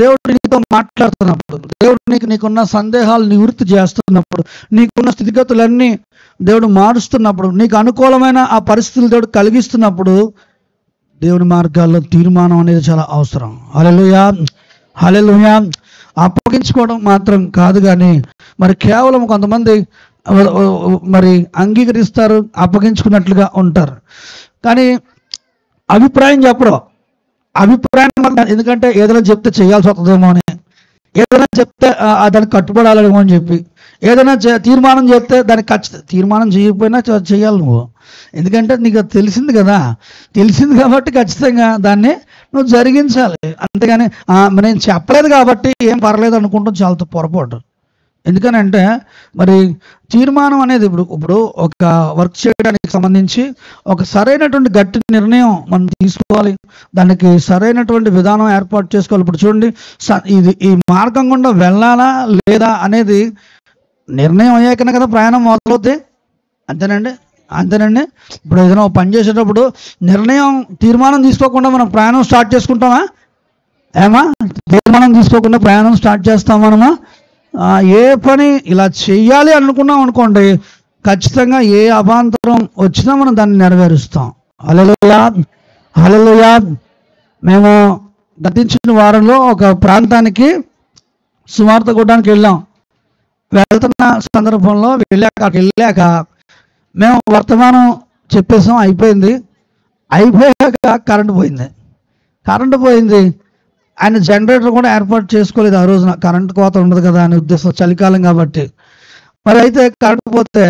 దేవుడు నీతో మాట్లాడుతున్నప్పుడు, దేవుడు నీకున్న సందేహాలు నివృత్తి చేస్తున్నప్పుడు, నీకున్న స్థితిగతులన్నీ దేవుడు మారుస్తున్నప్పుడు, నీకు అనుకూలమైన ఆ పరిస్థితులు దేవుడు కలిగిస్తున్నప్పుడు దేవుని మార్గాల్లో తీర్మానం అనేది చాలా అవసరం. హల్లెలూయా, హల్లెలూయా. అప్పగించుకోవడం మాత్రం కాదు, కానీ మరి కేవలం కొంతమంది మరి అంగీకరిస్తారు, అప్పగించుకున్నట్లుగా ఉంటారు, కానీ అభిప్రాయం చెప్పరు. అభిప్రాయం ఎందుకంటే ఏదైనా చెప్తే చేయాల్సి వస్తుందేమో అని, ఏదైనా చెప్తే దానికి కట్టుబడాలేమో అని చెప్పి, ఏదైనా తీర్మానం చెప్తే దానికి తీర్మానం చేయకపోయినా చేయాలి నువ్వు, ఎందుకంటే నీకు తెలిసింది కదా, తెలిసింది కాబట్టి ఖచ్చితంగా దాన్ని నువ్వు జరిగించాలి. అంతేగాని నేను చెప్పలేదు కాబట్టి ఏం పర్లేదు అనుకుంటాం, చాలా పొరపాటు. ఎందుకనంటే మరి తీర్మానం అనేది ఇప్పుడు ఒక వర్క్ చేయడానికి సంబంధించి ఒక సరైనటువంటి గట్టి నిర్ణయం మనం తీసుకోవాలి, దానికి సరైనటువంటి విధానం ఏర్పాటు చేసుకోవాలి. ఇప్పుడు చూడండి, ఈ మార్గం గుండా వెళ్ళాలా లేదా అనేది నిర్ణయం అయ్యాకనే కదా ప్రయాణం మొదలవుతాయి. అంతేనండి. ఇప్పుడు ఏదైనా పని చేసేటప్పుడు తీర్మానం తీసుకోకుండా మనం ప్రయాణం స్టార్ట్ చేసుకుంటామా? తీర్మానం తీసుకోకుండా ప్రయాణం స్టార్ట్ చేస్తాం మనమా? ఏ పని ఇలా చెయ్యాలి అనుకున్నాం అనుకోండి, ఖచ్చితంగా ఏ అవాంతరం వచ్చినా మనం దాన్ని నెరవేరుస్తాం. హల్లెలూయా, హల్లెలూయా. మేము గతించిన వారంలో ఒక ప్రాంతానికి సువార్త కొట్టడానికి వెళ్ళాం. వెళ్తున్న సందర్భంలో అక్కడికి వెళ్ళాక మేము వర్తమానం చెప్పేసాం, అయిపోయాక కరెంటు పోయింది. ఆయన జనరేటర్ కూడా ఏర్పాటు చేసుకోలేదు ఆ రోజున, కరెంటు కోత ఉండదు కదా అనే ఉద్దేశం, చలికాలం కాబట్టి. మరి అయితే కరెంటు పోతే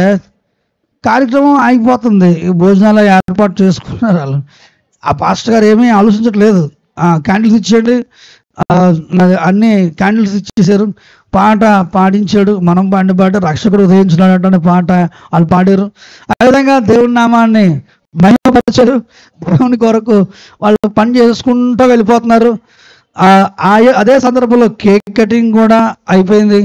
కార్యక్రమం ఆగిపోతుంది. భోజనాలు ఏర్పాటు చేసుకున్నారు వాళ్ళు. ఆ పాస్టర్ గారు ఏమీ ఆలోచించట్లేదు, క్యాండిల్స్ ఇచ్చేయండి, అన్ని క్యాండిల్స్ ఇచ్చేసారు, పాట పాడించాడు, మనం పాట రక్షకుడు ఉదయించినాడు అనే పాట వాళ్ళు పాడారు. అదేవిధంగా దేవుని నామాన్ని మహిమపరిచారు. దేవుని కొరకు వాళ్ళు పని చేసుకుంటూ వెళ్ళిపోతున్నారు. అదే సందర్భంలో కేక్ కటింగ్ కూడా అయిపోయింది.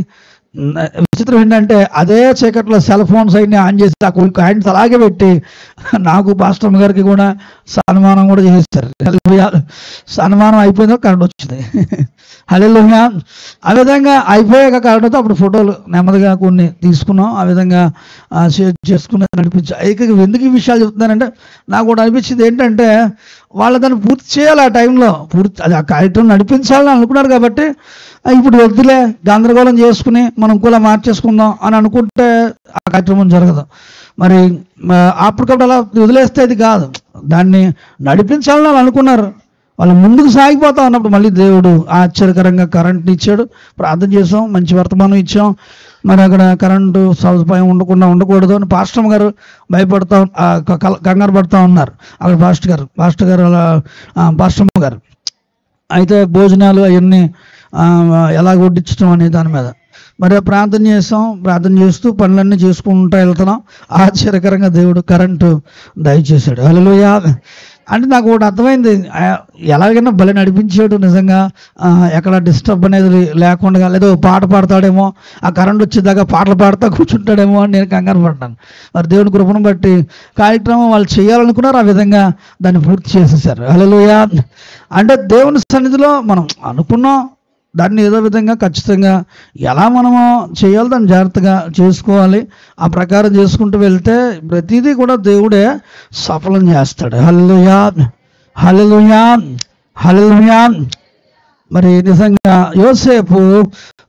విచిత్రం ఏంటంటే అదే చీకట్లో సెల్ ఫోన్స్ అన్ని ఆన్ చేసి ఆ హ్యాండ్స్ అలాగే పెట్టి నాకు పాస్టర్ గారికి కూడా సన్మానం కూడా చేస్తారు. సన్మానం అయిపోయిందో కరెంట్ వచ్చింది. హల్లెలూయా. ఆ విధంగా అయిపోయాక కరెంట్తో అప్పుడు ఫోటోలు నెమ్మదిగా కొన్ని తీసుకున్నాం. ఆ విధంగా షేర్ చేసుకుని నడిపించాం. ఎందుకు ఈ విషయాలు చెప్తున్నానంటే నాకు కూడా అనిపించింది ఏంటంటే వాళ్ళు దాన్ని పూర్తి చేయాలి. ఆ టైంలో అది ఆ కార్యక్రమం నడిపించాలని అనుకున్నారు కాబట్టి ఇప్పుడు వద్దులే గందరగోళం చేసుకుని మనం కూడా మార్చేసుకుందాం అని అనుకుంటే ఆ కార్యక్రమం జరగదు. మరి అప్పటికప్పుడు అలా వదిలేస్తే అది కాదు, దాన్ని నడిపించాలని వాళ్ళు అనుకున్నారు. వాళ్ళు ముందుకు సాగిపోతా ఉన్నప్పుడు మళ్ళీ దేవుడు ఆశ్చర్యకరంగా కరెంట్ని ఇచ్చాడు. ప్రార్థన చేసాం, మంచి వర్తమానం ఇచ్చాం. మరి అక్కడ కరెంటు సదుపాయం ఉండకూడదు అని పాస్టర్ గారు కంగారు పడుతూ ఉన్నారు. అక్కడ పాస్టర్ గారు అలా పాస్టర్ గారు అయితే భోజనాలు అవన్నీ ఎలా వడ్డించడం అనే దాని మీద మరి ప్రార్థన చేస్తాం. ప్రార్థన చేస్తూ పనులన్నీ చేసుకుంటూ వెళ్తున్నాం. ఆశ్చర్యకరంగా దేవుడు కరెంటు దయచేశాడు. హల్లెలూయా. అంటే నాకు ఒకటి అర్థమైంది, ఎలాగైనా భలే నడిపించాడు నిజంగా. ఎక్కడ డిస్టర్బ్ అనేది లేకుండా, లేదో పాట పాడతాడేమో, ఆ కరెంట్ వచ్చేదాకా పాటలు పాడుతూ కూర్చుంటాడేమో అని నేను కంగారు పడ్డాను. మరి దేవుని కృపను బట్టి కార్యక్రమం వాళ్ళు చేయాలనుకున్నారు, ఆ విధంగా దాన్ని పూర్తి చేసేసారు. హల్లెలూయా. అంటే దేవుని సన్నిధిలో మనం అనుకున్నాం, దాన్ని ఏదో విధంగా ఖచ్చితంగా ఎలా మనము చేయాలో దాన్ని జాగ్రత్తగా చేసుకోవాలి. ఆ ప్రకారం చేసుకుంటూ వెళ్తే ప్రతిదీ కూడా దేవుడే సఫలం చేస్తాడు. హల్లెలూయా, హల్లెలూయా, హల్లెలూయా. మరి నిజంగా యోసేపు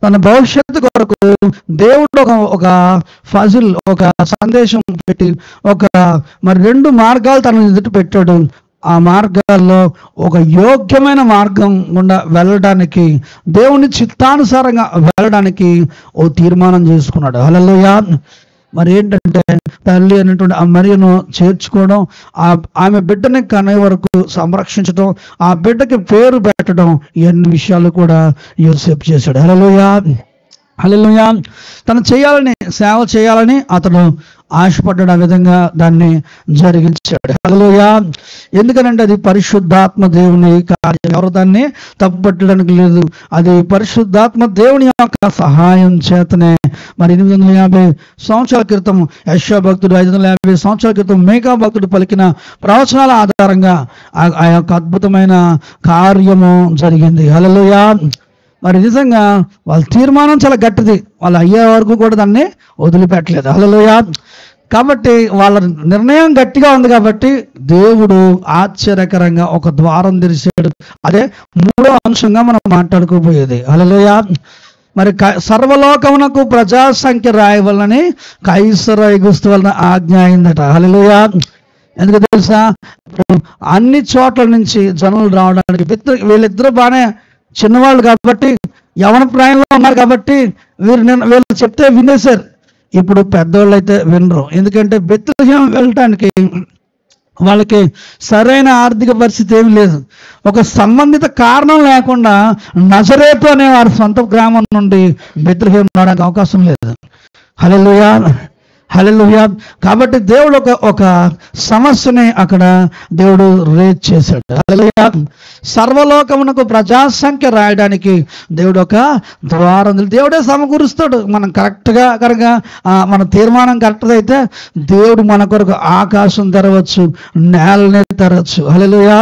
తన భవిష్యత్తు కొరకు దేవుడు ఒక ఫజిల్, ఒక సందేశం పెట్టి మరి 2 మార్గాలు తన ఎదుట పెట్టాడు. ఆ మార్గాల్లో ఒక యోగ్యమైన మార్గం గుండా వెళ్ళడానికి, దేవుని చిత్తానుసారంగా వెళ్ళడానికి ఓ తీర్మానం చేసుకున్నాడు. హల్లెలూయా. మరి ఏంటంటే తల్లి అనేటువంటి ఆ మరియను చేర్చుకోవడం, ఆమె బిడ్డని కనే వరకు సంరక్షించడం, ఆ బిడ్డకి పేరు పెట్టడం, ఇవన్నీ విషయాలు కూడా యోసేపు చేశాడు. హల్లెలూయా, హల్లెలూయా. తను సేవ చేయాలని అతను ఆశపడ్డాడు. ఆ విధంగా దాన్ని జరిగించాడు. హల్లెలూయా. ఎందుకనంటే అది పరిశుద్ధాత్మ దేవుని కార్యం, ఎవరు దాన్ని తప్పుపట్టడానికి లేదు. అది పరిశుద్ధాత్మ దేవుని యొక్క సహాయం చేతనే. మరి 850 సంవత్సరాల క్రితం యెషయా భక్తుడు, 550 సంవత్సరాల క్రితం మేకా భక్తుడు పలికిన ప్రవచనాల ఆధారంగా ఆ యొక్క అద్భుతమైన కార్యము జరిగింది. హల్లెలూయా. మరి నిజంగా వాళ్ళ తీర్మానం చాలా గట్టిది, వాళ్ళు అయ్యే వరకు కూడా దాన్ని వదిలిపెట్టలేదు. హల్లెలూయా. కాబట్టి వాళ్ళ నిర్ణయం గట్టిగా ఉంది కాబట్టి దేవుడు ఆశ్చర్యకరంగా ఒక ద్వారం తెరిచాడు. అదే 3వ అంశంగా మనం మాట్లాడుకోబోయేది. హల్లెలూయా. మరి సర్వలోకమునకు ప్రజా సంఖ్య రాయవలని కైసరు ఐగుస్తు వలన ఆజ్ఞ అయిందట. హల్లెలూయా. ఎందుకు తెలుసా? అన్ని చోట్ల నుంచి జనులు రావడానికి వీళ్ళిద్దరూ బాగానే చిన్నవాళ్ళు కాబట్టి, యవన ప్రాయంలో ఉన్నారు కాబట్టి వీళ్ళు చెప్తే వినేశారు. ఇప్పుడు పెద్దవాళ్ళు అయితే వినరు. ఎందుకంటే బెత్లెహేము వెళ్ళటానికి వాళ్ళకి సరైన ఆర్థిక పరిస్థితి ఏమి లేదు. ఒక సంబంధిత కారణం లేకుండా నజరేతు అనే వారి సొంత గ్రామం నుండి బెత్లెహేము రావడానికి అవకాశం లేదు. హల్లెలూయా, హల్లెలూయా. కాబట్టి దేవుడు ఒక సమస్యని అక్కడ దేవుడు రేజ్ చేశాడు. హల్లెలూయా. సర్వలోకమునకు ప్రజాసంఖ్య రాయడానికి దేవుడు ఒక ద్వారం దేవుడే సమకూరుస్తాడు. మనం కరెక్ట్గా కనుక మన తీర్మానం కరెక్ట్గా అయితే దేవుడు మన కొరకు ఆకాశం తెరవచ్చు, నేలనే తెరవచ్చు. హల్లెలూయా.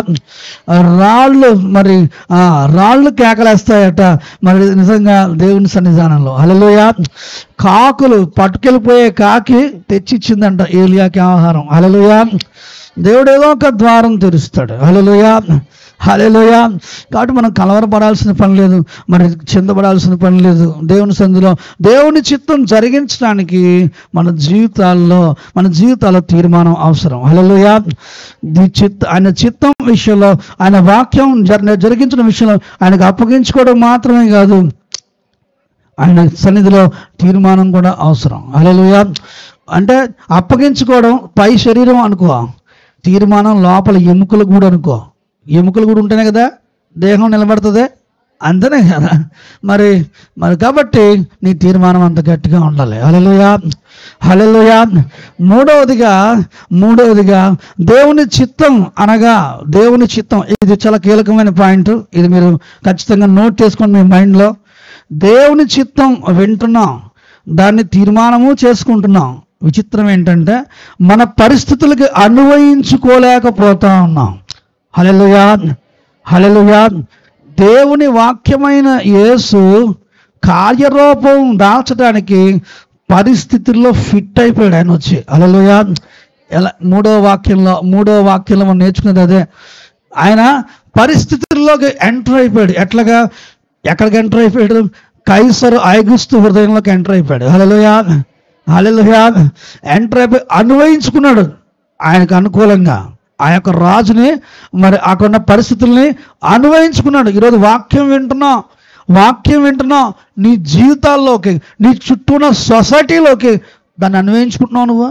రాళ్ళు కేకలేస్తాయట మరి నిజంగా దేవుని సన్నిధానంలో. హల్లెలూయా. కాకులు పట్టుకెళ్ళిపోయే కాకి తెచ్చిచ్చిందంట ఏలియాకి ఆహారం. హల్లెలూయా. దేవుడు ఏదో ఒక ద్వారం తెరుస్తాడు. హల్లెలూయా, హల్లెలూయా. కాబట్టి మనం కలవరపడాల్సిన పని లేదు, మరి చిందపడాల్సిన పని లేదు. దేవుని సన్నిధిలో దేవుని చిత్తం జరిగించడానికి మన జీవితాల్లో తీర్మానం అవసరం. హల్లెలూయా. ఆయన చిత్తం విషయంలో, ఆయన వాక్యం జరిగించిన విషయంలో ఆయనకు అప్పగించుకోవడం మాత్రమే కాదు, ఆయన సన్నిధిలో తీర్మానం కూడా అవసరం. హల్లెలూయా. అంటే అప్పగించుకోవడం పై శరీరం అనుకో, తీర్మానం లోపల ఎముకలు కూడా అనుకో. ఎముకలు కూడా ఉంటేనే కదా దేహం నిలబడుతుంది, అంతనే కదా మరి కాబట్టి నీ తీర్మానం అంత గట్టిగా ఉండాలి. హల్లెలూయా, హల్లెలూయా. మూడవదిగా దేవుని చిత్తం అనగా దేవుని చిత్తం. ఇది చాలా కీలకమైన పాయింట్. ఇది మీరు ఖచ్చితంగా నోట్ చేసుకోండి మీ మైండ్లో. దేవుని చిత్తం వింటున్నాం, దాన్ని తీర్మానము చేసుకుంటున్నాం. విచిత్రం ఏంటంటే మన పరిస్థితులకి అన్వయించుకోలేకపోతా ఉన్నాం. హల్లెలూయా, హల్లెలూయా. దేవుని వాక్యమైన యేసు కార్యరూపం దాల్చడానికి పరిస్థితుల్లో ఫిట్ అయిపోయాడు ఆయన వచ్చి. హల్లెలూయా. ఎలా మూడో వాక్యంలో మనం నేర్చుకున్నది అదే. ఆయన పరిస్థితుల్లోకి ఎంటర్ అయిపోయాడు. ఎక్కడికి ఎంటర్ అయిపోయాడు? కైసరు ఐగుస్తు హృదయంలోకి ఎంటర్ అయిపోయాడు. హల్లెలూయా, హల్లెలూయా. ఎంటర్ అయిపోయి అన్వయించుకున్నాడు ఆయనకు అనుకూలంగా. ఆ యొక్క రాజుని మరి అక్కడున్న పరిస్థితుల్ని అన్వయించుకున్నాడు. ఈరోజు వాక్యం వింటున్నాం నీ జీవితాల్లోకి, నీ చుట్టూ ఉన్న సొసైటీలోకి దాన్ని అన్వయించుకుంటున్నావు. నువ్వు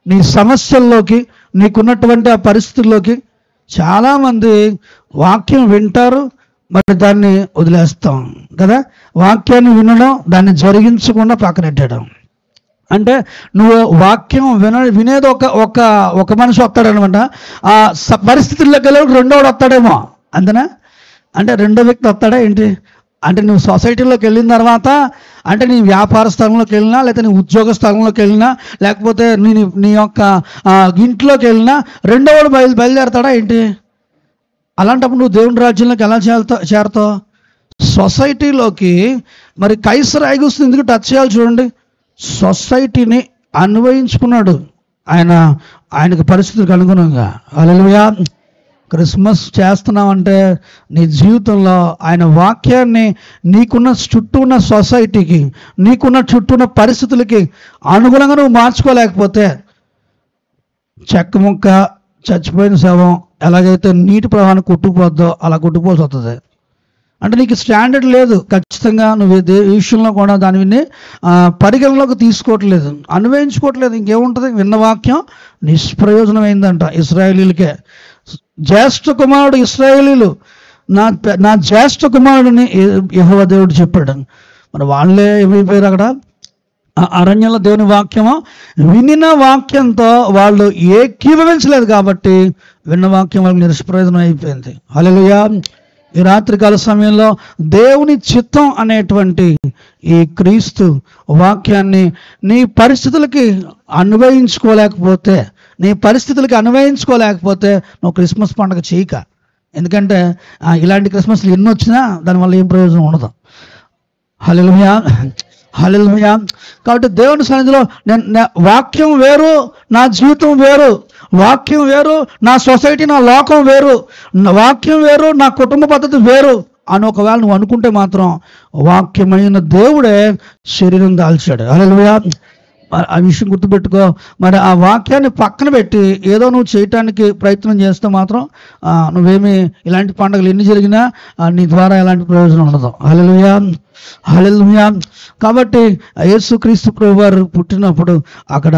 నీ సమస్యల్లోకి, నీకున్నటువంటి ఆ పరిస్థితుల్లోకి. చాలామంది వాక్యం వింటారు, మరి దాన్ని వదిలేస్తాం కదా. వాక్యాన్ని వినడం, దాన్ని జరిగించకుండా పక్కనెట్టడం. అంటే నువ్వు వాక్యం వినేది ఒక మనిషి వస్తాడనమాట. ఆ పరిస్థితుల్లోకి వెళ్ళి రెండోడు వస్తాడేమో, అంతేనా? అంటే రెండో వ్యక్తి వస్తాడా ఏంటి? అంటే నువ్వు సొసైటీలోకి వెళ్ళిన తర్వాత, అంటే నీ వ్యాపార స్థలంలోకి వెళ్ళినా, లేకపోతే నీ ఉద్యోగ స్థలంలోకి వెళ్ళినా, లేకపోతే నీ యొక్క ఇంట్లోకి వెళ్ళినా రెండోవాడు బయలుదేరతాడా ఏంటి? అలాంటప్పుడు నువ్వు దేవుని రాజ్యంలోకి ఎలా చేరతావు? సొసైటీలోకి మరి కైసరు ఐగుస్తు ఎందుకు టచ్ చేయాలి చూడండి. సొసైటీని అన్వయించుకున్నాడు ఆయనకు పరిస్థితులకు అనుగుణంగా. హల్లెలూయా. క్రిస్మస్ చేస్తున్నామంటే నీ జీవితంలో ఆయన వాక్యాన్ని నీకున్న చుట్టూ ఉన్న సొసైటీకి, నీకున్న చుట్టూ ఉన్న పరిస్థితులకి అనుగుణంగా నువ్వు మార్చుకోలేకపోతే చెక్క ముక్క చచ్చిపోయిన శవం ఎలాగైతే నీటి ప్రవాహాన్ని కొట్టుకుపోద్దో అలా కొట్టుకుపోసి వస్తుంది. అంటే నీకు స్టాండర్డ్ లేదు. ఖచ్చితంగా నువ్వు ఈ విషయంలో కూడా దానిని పరిగణలోకి తీసుకోవట్లేదు, అన్వయించుకోవట్లేదు. ఇంకేముంటుంది? విన్న వాక్యం నిష్ప్రయోజనమైందంట ఇశ్రాయేలీలకే. జ్యేష్ఠ కుమారుడు ఇశ్రాయేలీలు, నా జ్యేష్ఠ కుమారుడిని యెహోవా దేవుడు చెప్పాడు. మరి వాళ్ళే ఏమైపోయారు అక్కడ అరణ్యంలో దేవుని వాక్యము వినిన వాక్యంతో వాళ్ళు ఏకీభవించలేదు కాబట్టి విన్న వాక్యం వాళ్ళకి నిష్ప్రయోజనం అయిపోయింది. హల్లెలూయా. ఈ రాత్రికాల సమయంలో దేవుని చిత్తం అనేటువంటి ఈ క్రీస్తు వాక్యాన్ని నీ పరిస్థితులకి అన్వయించుకోలేకపోతే నువ్వు క్రిస్మస్ పండుగ చేయక. ఎందుకంటే ఇలాంటి క్రిస్మస్లు ఎన్ని వచ్చినా దానివల్ల ఏం ప్రయోజనం ఉండదు. హల్లెలూయా, హల్లెలూయా. కాబట్టి దేవుని సన్నిధిలో వాక్యం వేరు, నా జీవితం వేరు. వాక్యం వేరు, నా సొసైటీ, నా లోకం వేరు. వాక్యం వేరు, నా కుటుంబ పద్ధతి వేరు అని ఒకవేళ నువ్వు అనుకుంటే మాత్రం వాక్యమైన దేవుడే శరీరం దాల్చాడు. హల్లెలూయా. ఆ విషయం గుర్తుపెట్టుకో. మరి ఆ వాక్యాన్ని పక్కన పెట్టి ఏదో నువ్వు చేయటానికి ప్రయత్నం చేస్తే మాత్రం నువ్వేమి ఇలాంటి పండుగలు ఎన్ని జరిగినా నీ ద్వారా ఎలాంటి ప్రయోజనం ఉండదు. హల్లెలూయా, హల్లెలూయా. కాబట్టి యేసుక్రీస్తు ప్రభువారు పుట్టినప్పుడు అక్కడ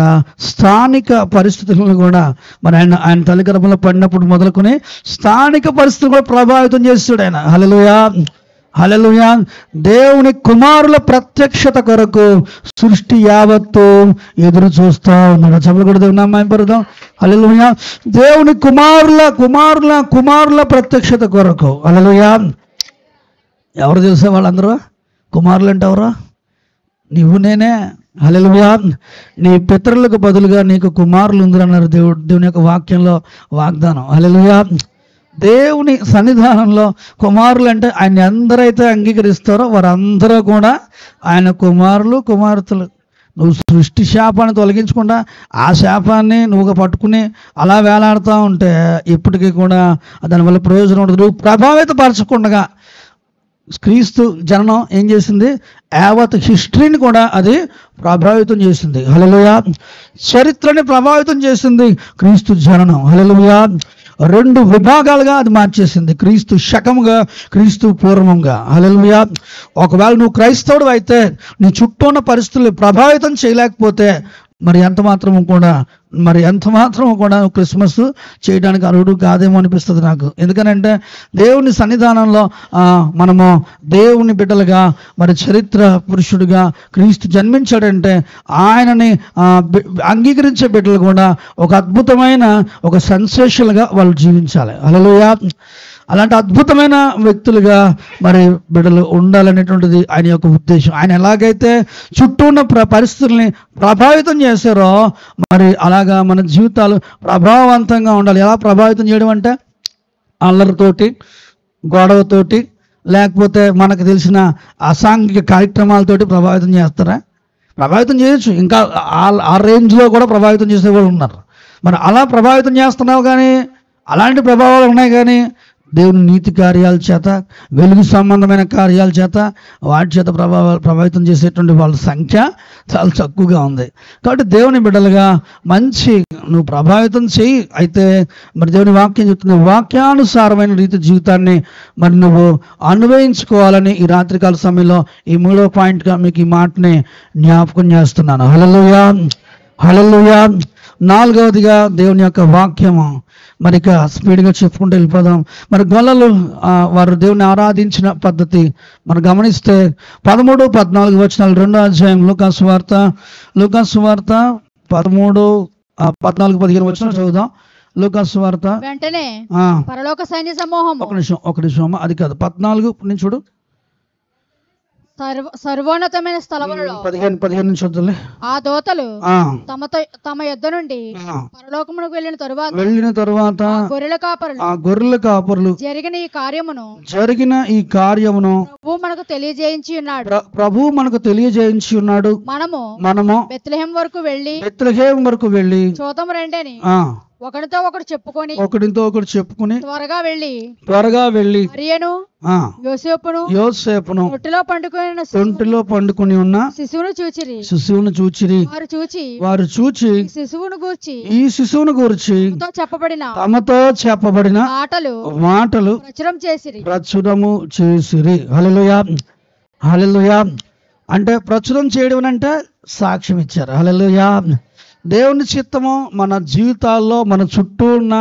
స్థానిక పరిస్థితులను కూడా మరి ఆయన తల్లి గర్భంలో పడినప్పుడు మొదలుకొని స్థానిక పరిస్థితులు కూడా ప్రభావితం చేస్తాడు ఆయన. హల్లెలూయా, హల్లెలూయా. దేవుని కుమారుల ప్రత్యక్షత కొరకు సృష్టి యావత్తు ఎదురు చూస్తా ఉన్నాడు. చెప్పలు కూడా దేవుని నామమున పరుద్దాం. హల్లెలూయా. దేవుని కుమారుల కుమారుల కుమారుల ప్రత్యక్షత కొరకు. హల్లెలూయా. ఎవరు తెలిసే వాళ్ళందరూ కుమారులు అంటే ఎవరు? నీవు నేనే. హల్లెలూయా. నీ పితరులకు బదులుగా నీకు కుమారులు ఉందన్నారు దేవుని యొక్క వాక్యంలో వాగ్దానం. హల్లెలూయా. దేవుని సన్నిధానంలో కుమారులు అంటే ఆయన ఎందరైతే అంగీకరిస్తారో వారందరూ కూడా ఆయన కుమారులు కుమార్తెలు. నువ్వు సృష్టి శాపాన్ని తొలగించకుండా ఆ శాపాన్ని నువ్వు పట్టుకుని అలా వేలాడుతూ ఉంటే ఇప్పటికీ కూడా దానివల్ల ప్రయోజనం ఉండదు. నువ్వు ప్రభావితపరచకుండా క్రీస్తు జననం ఏం చేసింది? యావత్ హిస్టరీని కూడా అది ప్రభావితం చేసింది. హల్లెలూయా. చరిత్రని ప్రభావితం చేసింది క్రీస్తు జననం. హల్లెలూయా. 2 విభాగాలుగా అది మార్చేసింది, క్రీస్తు శకముగా క్రీస్తు పూర్వంగా. హల్లెలూయా. ఒకవేళ నువ్వు క్రైస్తవుడు అయితే నీ చుట్టూ ఉన్న పరిస్థితులు ప్రభావితం చేయలేకపోతే మరి ఎంత మాత్రము కూడా క్రిస్మస్ చేయడానికి అర్హుడు కాదేమో అనిపిస్తుంది నాకు. ఎందుకనంటే దేవుని సన్నిధానంలో మనము దేవుని బిడ్డలుగా మరి చరిత్ర పురుషుడిగా క్రీస్తు జన్మించాడంటే ఆయనని అంగీకరించే బిడ్డలు కూడా ఒక అద్భుతమైన ఒక సెన్సేషన్గా వాళ్ళు జీవించాలి. హల్లెలూయా. అలాంటి అద్భుతమైన వ్యక్తులుగా మరి బిడ్డలు ఉండాలనేటువంటిది ఆయన యొక్క ఉద్దేశం. ఆయన ఎలాగైతే చుట్టూ ఉన్న పరిస్థితుల్ని ప్రభావితం చేశారో మరి అలాగా మన జీవితాలు ప్రభావవంతంగా ఉండాలి. ఎలా ప్రభావితం చేయడం అంటే అల్లరితోటి, గొడవతోటి, లేకపోతే మనకు తెలిసిన అసాంఘిక కార్యక్రమాలతోటి ప్రభావితం చేస్తారా? ప్రభావితం చేయొచ్చు. ఇంకా ఆ రేంజ్లో కూడా ప్రభావితం చేసే వాళ్ళు ఉన్నారు. మరి అలా ప్రభావితం చేస్తున్నావు కానీ అలాంటి ప్రభావాలు ఉన్నాయి కానీ దేవుని నీతి కార్యాల చేత, వెలుగు సంబంధమైన కార్యాల చేత, వాటి చేత ప్రభావితం చేసేటువంటి వాళ్ళ సంఖ్య చాలా తక్కువగా ఉంది. కాబట్టి దేవుని బిడ్డలుగా మంచి నువ్వు ప్రభావితం చేయి. అయితే మరి దేవుని వాక్యం చెప్తుంది, వాక్యానుసారమైన రీతి జీవితాన్ని మరి నువ్వు అన్వయించుకోవాలని ఈ రాత్రికాల సమయంలో ఈ 3వ పాయింట్గా మీకు ఈ మాటని జ్ఞాపకం చేస్తున్నాను. హల్లెలూయా, హల్లెలూయా. 4వదిగా దేవుని యొక్క వాక్యము. మరి ఇక స్పీడ్గా చెప్పుకుంటూ వెళ్ళిపోదాం. మరి గొల్లలు వారు దేవుని ఆరాధించిన పద్ధతి మనం గమనిస్తే 13, 14 వచనాలు 2వ అధ్యాయం లూకాసు వార్త 13, 14, 15 వచనాలు చదువుదాం. లూకాసు వార్త. వెంటనే పరలోక సైన్య సమూహం. ఒక నిమిషం అది కాదు, 14 నుంచి చూడు. సర్వోన్నతమైన స్థలములలో 15 నుంచి వద్దులే. ఆ దూతలు తమ యొద్ద నుండి పరలోకమునకు వెళ్ళిన తరువాత గొర్రెల కాపరులు జరిగిన ఈ కార్యమును ప్రభువు మనకు తెలియజేయించి ఉన్నాడు. మనము బెత్లెహేము వరకు వెళ్ళి చూద్దాం రండి అని ఒకరితో ఒకరు చెప్పుకొని త్వరగా వెళ్ళి యోసేపును తొంటిలో పండుకొని ఉన్న శిశువును చూచిరి. వారు చూచి ఈ శిశువును గూర్చి తమతో చెప్పబడిన మాటలు ప్రచురము చేసిరి. హల్లెలూయా, హల్లెలూయా. అంటే ప్రచురం చేయడం అంటే సాక్ష్యం ఇచ్చారు. హల్లెలూయా. దేవుని చిత్తము మన జీవితాల్లో మన చుట్టూ ఉన్న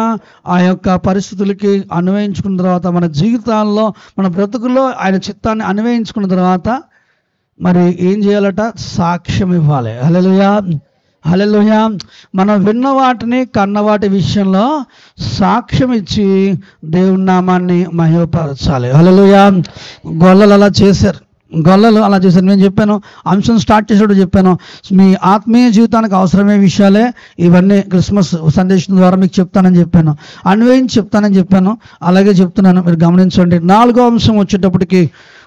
ఆ యొక్క పరిస్థితులకి అన్వయించుకున్న తర్వాత, మన జీవితాల్లో మన బ్రతుకుల్లో ఆయన చిత్తాన్ని అన్వయించుకున్న తర్వాత మరి ఏం చేయాలట? సాక్ష్యం ఇవ్వాలి. హల్లెలూయా, హల్లెలూయా. మనం విన్న వాటిని కన్న వాటి విషయంలో సాక్ష్యం ఇచ్చి దేవుని నామాన్ని మహిమపరచాలి. హల్లెలూయా. గొల్లలు అలా చేశారు. నేను చెప్పాను, అంశం స్టార్ట్ చేసేటప్పుడు చెప్పాను, మీ ఆత్మీయ జీవితానికి అవసరమే విషయాలే ఇవన్నీ క్రిస్మస్ సందేశం ద్వారా మీకు చెప్తానని చెప్పాను, అన్వయించి చెప్తానని చెప్పాను. అలాగే చెప్తున్నాను, మీరు గమనించండి. 4వ అంశం వచ్చేటప్పటికి,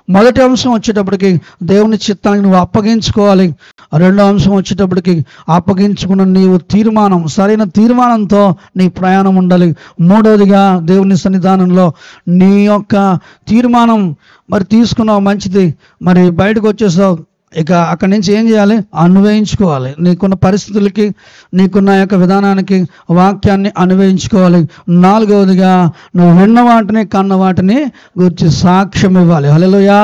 మొదటి అంశం వచ్చేటప్పటికి దేవుని చిత్తానికి నువ్వు అప్పగించుకోవాలి. 2వ అంశం వచ్చేటప్పటికి అప్పగించుకున్న నీవు సరైన తీర్మానంతో నీ ప్రయాణం ఉండాలి. 3వదిగా దేవుని సన్నిధానంలో నీ యొక్క తీర్మానం మరి తీసుకున్నావు, మంచిది, మరి బయటకు వచ్చేసావు, ఇక అక్కడి నుంచి ఏం చేయాలి? అన్వయించుకోవాలి. నీకున్న పరిస్థితులకి, నీకున్న యొక్క విధానానికి వాక్యాన్ని అన్వయించుకోవాలి. 4వదిగా నువ్వు విన్న వాటిని, కన్న వాటిని గురించి సాక్ష్యం ఇవ్వాలి. హల్లెలూయా.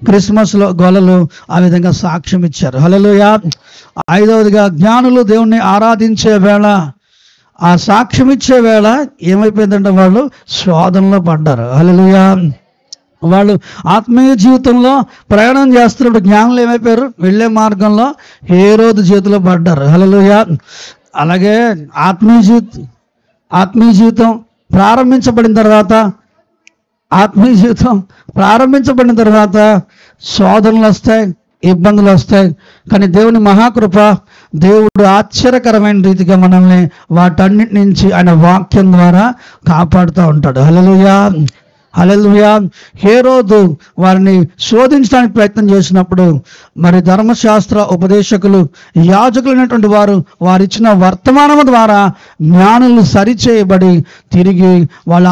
క్రిస్మస్లో గొల్లలు ఆ విధంగా సాక్ష్యం ఇచ్చారు. హల్లెలూయా. 5వదిగా జ్ఞానులు దేవుణ్ణి ఆరాధించే వేళ, ఆ సాక్ష్యం ఇచ్చే వేళ ఏమైపోయిందంటే వాళ్ళు శోధనలో పడ్డారు. హల్లెలూయా. వాళ్ళు ఆత్మీయ జీవితంలో ప్రయాణం చేస్తున్నప్పుడు జ్ఞానులు ఏమైపోయారు? వెళ్ళే మార్గంలో హేరోదు చేతిలో పడ్డారు. హల్లెలూయా. అలాగే ఆత్మీయ జీవితం ప్రారంభించబడిన తర్వాత శోధనలు వస్తాయి, ఇబ్బందులు వస్తాయి. కానీ దేవుని మహాకృప, దేవుడు ఆశ్చర్యకరమైన రీతిగా మనల్ని వాటన్నిటి నుంచి ఆయన వాక్యం ద్వారా కాపాడుతూ ఉంటాడు. హల్లెలూయా. హల్లెలూయా. హేరోదు వారిని శోధించడానికి ప్రయత్నం చేసినప్పుడు మరి ధర్మశాస్త్ర ఉపదేశకులు, యాజకులైనటువంటి వారిచ్చిన వర్తమానము ద్వారా జ్ఞానులు సరిచేయబడి తిరిగి వాళ్ళ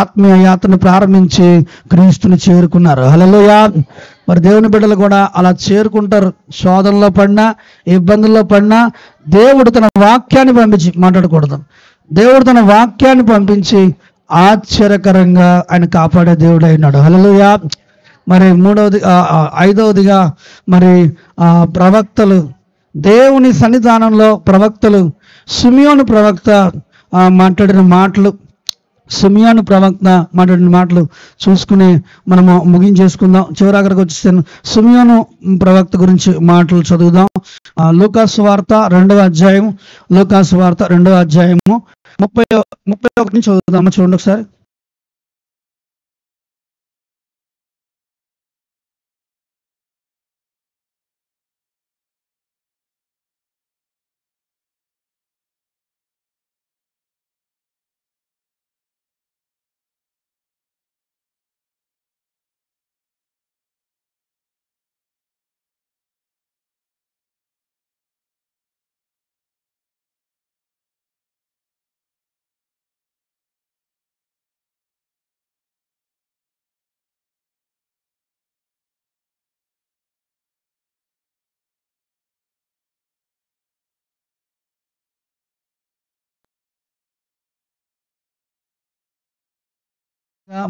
ఆత్మీయ యాత్రను ప్రారంభించి క్రీస్తుని చేరుకున్నారు. హల్లెలూయా. మరి దేవుని బిడ్డలు కూడా అలా చేరుకుంటారు. శోధనలో పడినా, ఇబ్బందుల్లో పడినా దేవుడు తన వాక్యాన్ని పంపించి, మాట్లాడకూడదు, దేవుడు తన వాక్యాన్ని పంపించి ఆశ్చర్యకరంగా ఆయన కాపాడే దేవుడు అయినాడు. హల్లెలూయా. మరి 5వదిగా మరి ప్రవక్తలు, దేవుని సన్నిధానంలో ప్రవక్తలు, సిమియోను ప్రవక్త మాట్లాడిన మాటలు చూసుకుని మనము ముగించేసుకుందాం. చివరాఖరికి వచ్చేసాను. సిమియోను ప్రవక్త గురించి మాటలు చదువుదాం. లూకాసు వార్త 2వ అధ్యాయం, 31 నుంచి చదువుదామా? చూడండి ఒకసారి.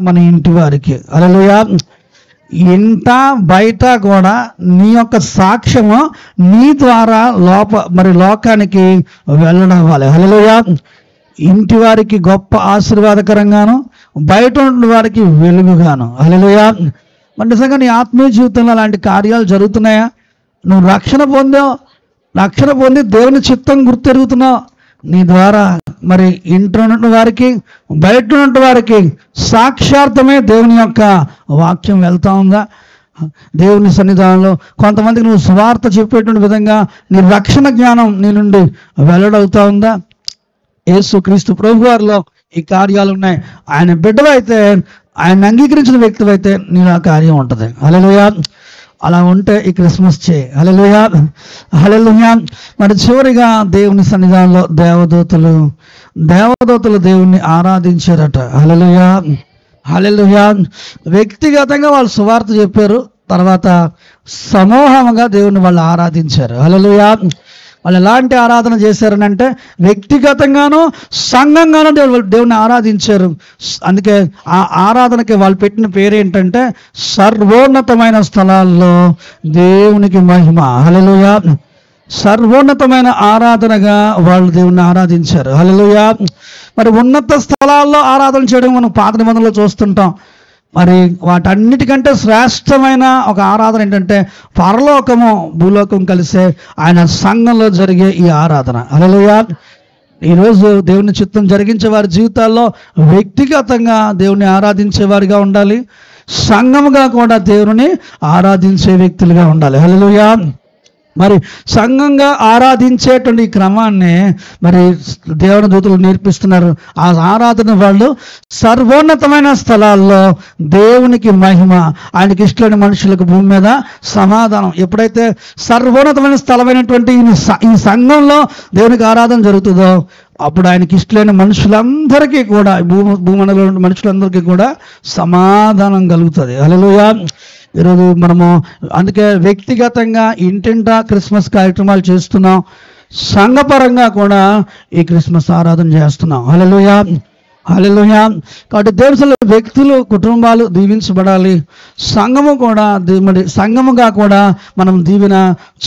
మన ఇంటి వారికి, హల్లెలూయా, ఇంట బయట కూడా నీ యొక్క సాక్ష్యము నీ ద్వారా లోకానికి వెళ్ళడవ్వాలి. హల్లెలూయా. ఇంటి వారికి గొప్ప ఆశీర్వాదకరంగాను, బయట ఉన్న వారికి వెలుగుగాను. హల్లెలూయా. మరి నిజంగా నీ ఆత్మీయ జీవితంలో అలాంటి కార్యాలు జరుగుతున్నాయా? నువ్వు రక్షణ పొంది దేవుని చిత్తం గుర్తెరుగుతున్నావు. నీ ద్వారా మరి ఇంట్లో ఉన్నటువంటి వారికి, బయట ఉన్నటువంటి వారికి సాక్షార్థమే దేవుని యొక్క వాక్యం వెళ్తా ఉందా? దేవుని సన్నిధానంలో కొంతమందికి నువ్వు సువార్త చెప్పేటువంటి విధంగా నీ రక్షణ జ్ఞానం నీ నుండి వెల్లడవుతా ఉందా? యేసుక్రీస్తు ప్రభువారిలో ఈ కార్యాలు ఉన్నాయి. ఆయన బిడ్డవైతే, ఆయన అంగీకరించిన వ్యక్తివైతే నీలో ఆ కార్యం ఉంటుంది. హల్లెలూయా. అలా ఉంటే ఈ క్రిస్మస్ చేయి. హల్లెలూయా. హల్లెలూయా. మరి చివరిగా దేవుని సన్నిధానంలో దేవదూతలు దేవుణ్ణి ఆరాధించారట. హల్లెలూయా. హల్లెలూయా. వ్యక్తిగతంగా వాళ్ళు సువార్త చెప్పారు, తర్వాత సమూహంగా దేవుణ్ణి వాళ్ళు ఆరాధించారు. హల్లెలూయా. వాళ్ళు ఎలాంటి ఆరాధన చేశారనంటే వ్యక్తిగతంగాను సంఘంగాను దేవుని ఆరాధించారు. అందుకే ఆ ఆరాధనకి వాళ్ళు పెట్టిన పేరు ఏంటంటే సర్వోన్నతమైన స్థలాల్లో దేవునికి మహిమ. హల్లెలూయా. సర్వోన్నతమైన ఆరాధనగా వాళ్ళు దేవుణ్ణి ఆరాధించారు. హల్లెలూయా. మరి ఉన్నత స్థలాల్లో ఆరాధన చేయడం మనం పాత నిబంధనలో చూస్తుంటాం. మరి వాటన్నిటికంటే శ్రేష్టమైన ఒక ఆరాధన ఏంటంటే పరలోకము భూలోకం కలిసే ఆయన సంఘంలో జరిగే ఈ ఆరాధన. హల్లెలూయా. ఈరోజు దేవుని చిత్తం జరిగించే వారి జీవితాల్లో వ్యక్తిగతంగా దేవుని ఆరాధించేవారిగా ఉండాలి, సంఘముగా కూడా దేవుని ఆరాధించే వ్యక్తులుగా ఉండాలి. హల్లెలూయా. మరి సంఘంగా ఆరాధించేటువంటి క్రమాన్ని మరి దేవుని దూతలు నేర్పిస్తున్నారు. ఆ ఆరాధన వాళ్ళు సర్వోన్నతమైన స్థలాల్లో దేవునికి మహిమ, ఆయనకి ఇష్టమైన మనుషులకు భూమి మీద సమాధానం. ఎప్పుడైతే సర్వోన్నతమైన స్థలమైనటువంటి ఈ సంఘంలో దేవునికి ఆరాధన జరుగుతుందో అప్పుడు ఆయనకి ఇష్టమైన మనుషులందరికీ కూడా భూమండలంలో ఉన్న మనుషులందరికీ కూడా సమాధానం కలుగుతుంది. హల్లెలూయా. ఈరోజు మనము అందుకే వ్యక్తిగతంగా ఇంటింటా క్రిస్మస్ కార్యక్రమాలు చేస్తున్నాం, సంఘపరంగా కూడా ఈ క్రిస్మస్ ఆరాధన చేస్తున్నాం. హల్లెలూయా, హల్లెలూయా. కాబట్టి దేవుని వ్యక్తులు, కుటుంబాలు దీవించబడాలి, సంఘము కూడా సంఘముగా కూడా మనం దీవెన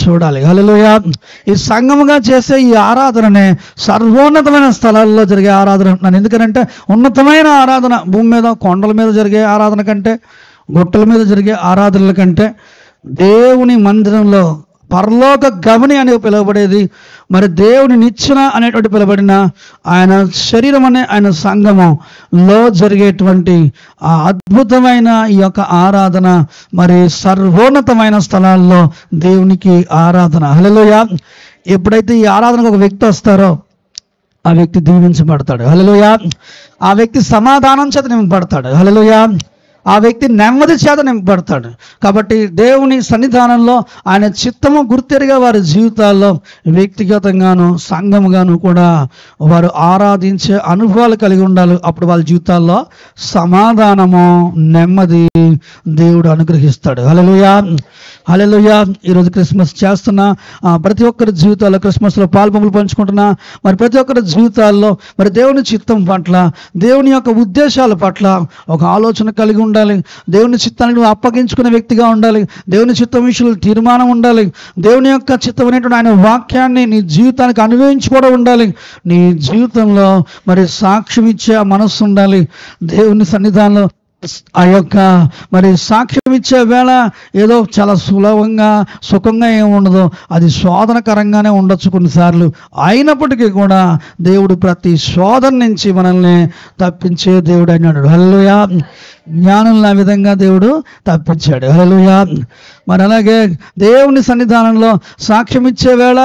చూడాలి. హల్లెలూయా. ఈ సంఘముగా చేసే ఈ ఆరాధననే సర్వోన్నతమైన స్థలాల్లో జరిగే ఆరాధన అంటున్నాను. ఎందుకంటే ఉన్నతమైన ఆరాధన భూమి మీద కొండల మీద జరిగే ఆరాధన కంటే, గుట్టల మీద జరిగే ఆరాధనల కంటే దేవుని మందిరంలో పరలోక గమని అని పిలువబడేది, మరి దేవుని నిచ్చెన అనేటువంటి పిలువబడిన ఆయన శరీరం అనే ఆయన సంఘములో జరిగేటువంటి ఆ అద్భుతమైన ఈ యొక్క ఆరాధన మరి సర్వోన్నతమైన స్థలాల్లో దేవునికి ఆరాధన. హల్లెలూయా. ఎప్పుడైతే ఈ ఆరాధనకు ఒక వ్యక్తి వస్తారో ఆ వ్యక్తి దీవించబడతాడు. హల్లెలూయా. ఆ వ్యక్తి సమాధానం చేత నింపబడతాడు. హల్లెలూయా. ఆ వ్యక్తి నెమ్మది చేత నింపబడతాడు. కాబట్టి దేవుని సన్నిధానంలో ఆయన చిత్తము గుర్తెరిగా వారి జీవితాల్లో వ్యక్తిగతంగాను సంఘముగాను కూడా వారు ఆరాధించే అనుభవాలు కలిగి ఉండాలి. అప్పుడు వాళ్ళ జీవితాల్లో సమాధానము, నెమ్మది దేవుడు అనుగ్రహిస్తాడు. హల్లెలూయా, హల్లెలూయా. ఈరోజు క్రిస్మస్ చేస్తున్న ప్రతి ఒక్కరి జీవితాల్లో, క్రిస్మస్లో పాల్పొంగులు పంచుకుంటున్నా మరి ప్రతి ఒక్కరి జీవితాల్లో మరి దేవుని చిత్తం పట్ల, దేవుని యొక్క ఉద్దేశాల పట్ల ఒక ఆలోచన కలిగి ఉండాలి. దేవుని చిత్తాన్ని నువ్వు అప్పగించుకునే వ్యక్తిగా ఉండాలి. దేవుని చిత్తం విషయంలో తీర్మానం ఉండాలి. దేవుని యొక్క చిత్తం అనేటువంటి ఆయన వాక్యాన్ని నీ జీవితానికి అన్వయించుకోవడం ఉండాలి. నీ జీవితంలో మరి సాక్ష్యం ఇచ్చే మనస్సు ఉండాలి. దేవుని సన్నిధానంలో ఆ యొక్క మరి సాక్ష్యం ఇచ్చే వేళ ఏదో చాలా సులభంగా సుఖంగా ఏమి ఉండదు, అది శోధనకరంగానే ఉండొచ్చు కొన్నిసార్లు. అయినప్పటికీ కూడా దేవుడు ప్రతి శోధన నుంచి మనల్ని తప్పించే దేవుడు అన్నాడు. హల్లెలూయా. జ్ఞానులను ఆ విధంగా దేవుడు తప్పించాడు. హల్లెలూయా. మరి అలాగే దేవుని సన్నిధానంలో సాక్ష్యం ఇచ్చే వేళ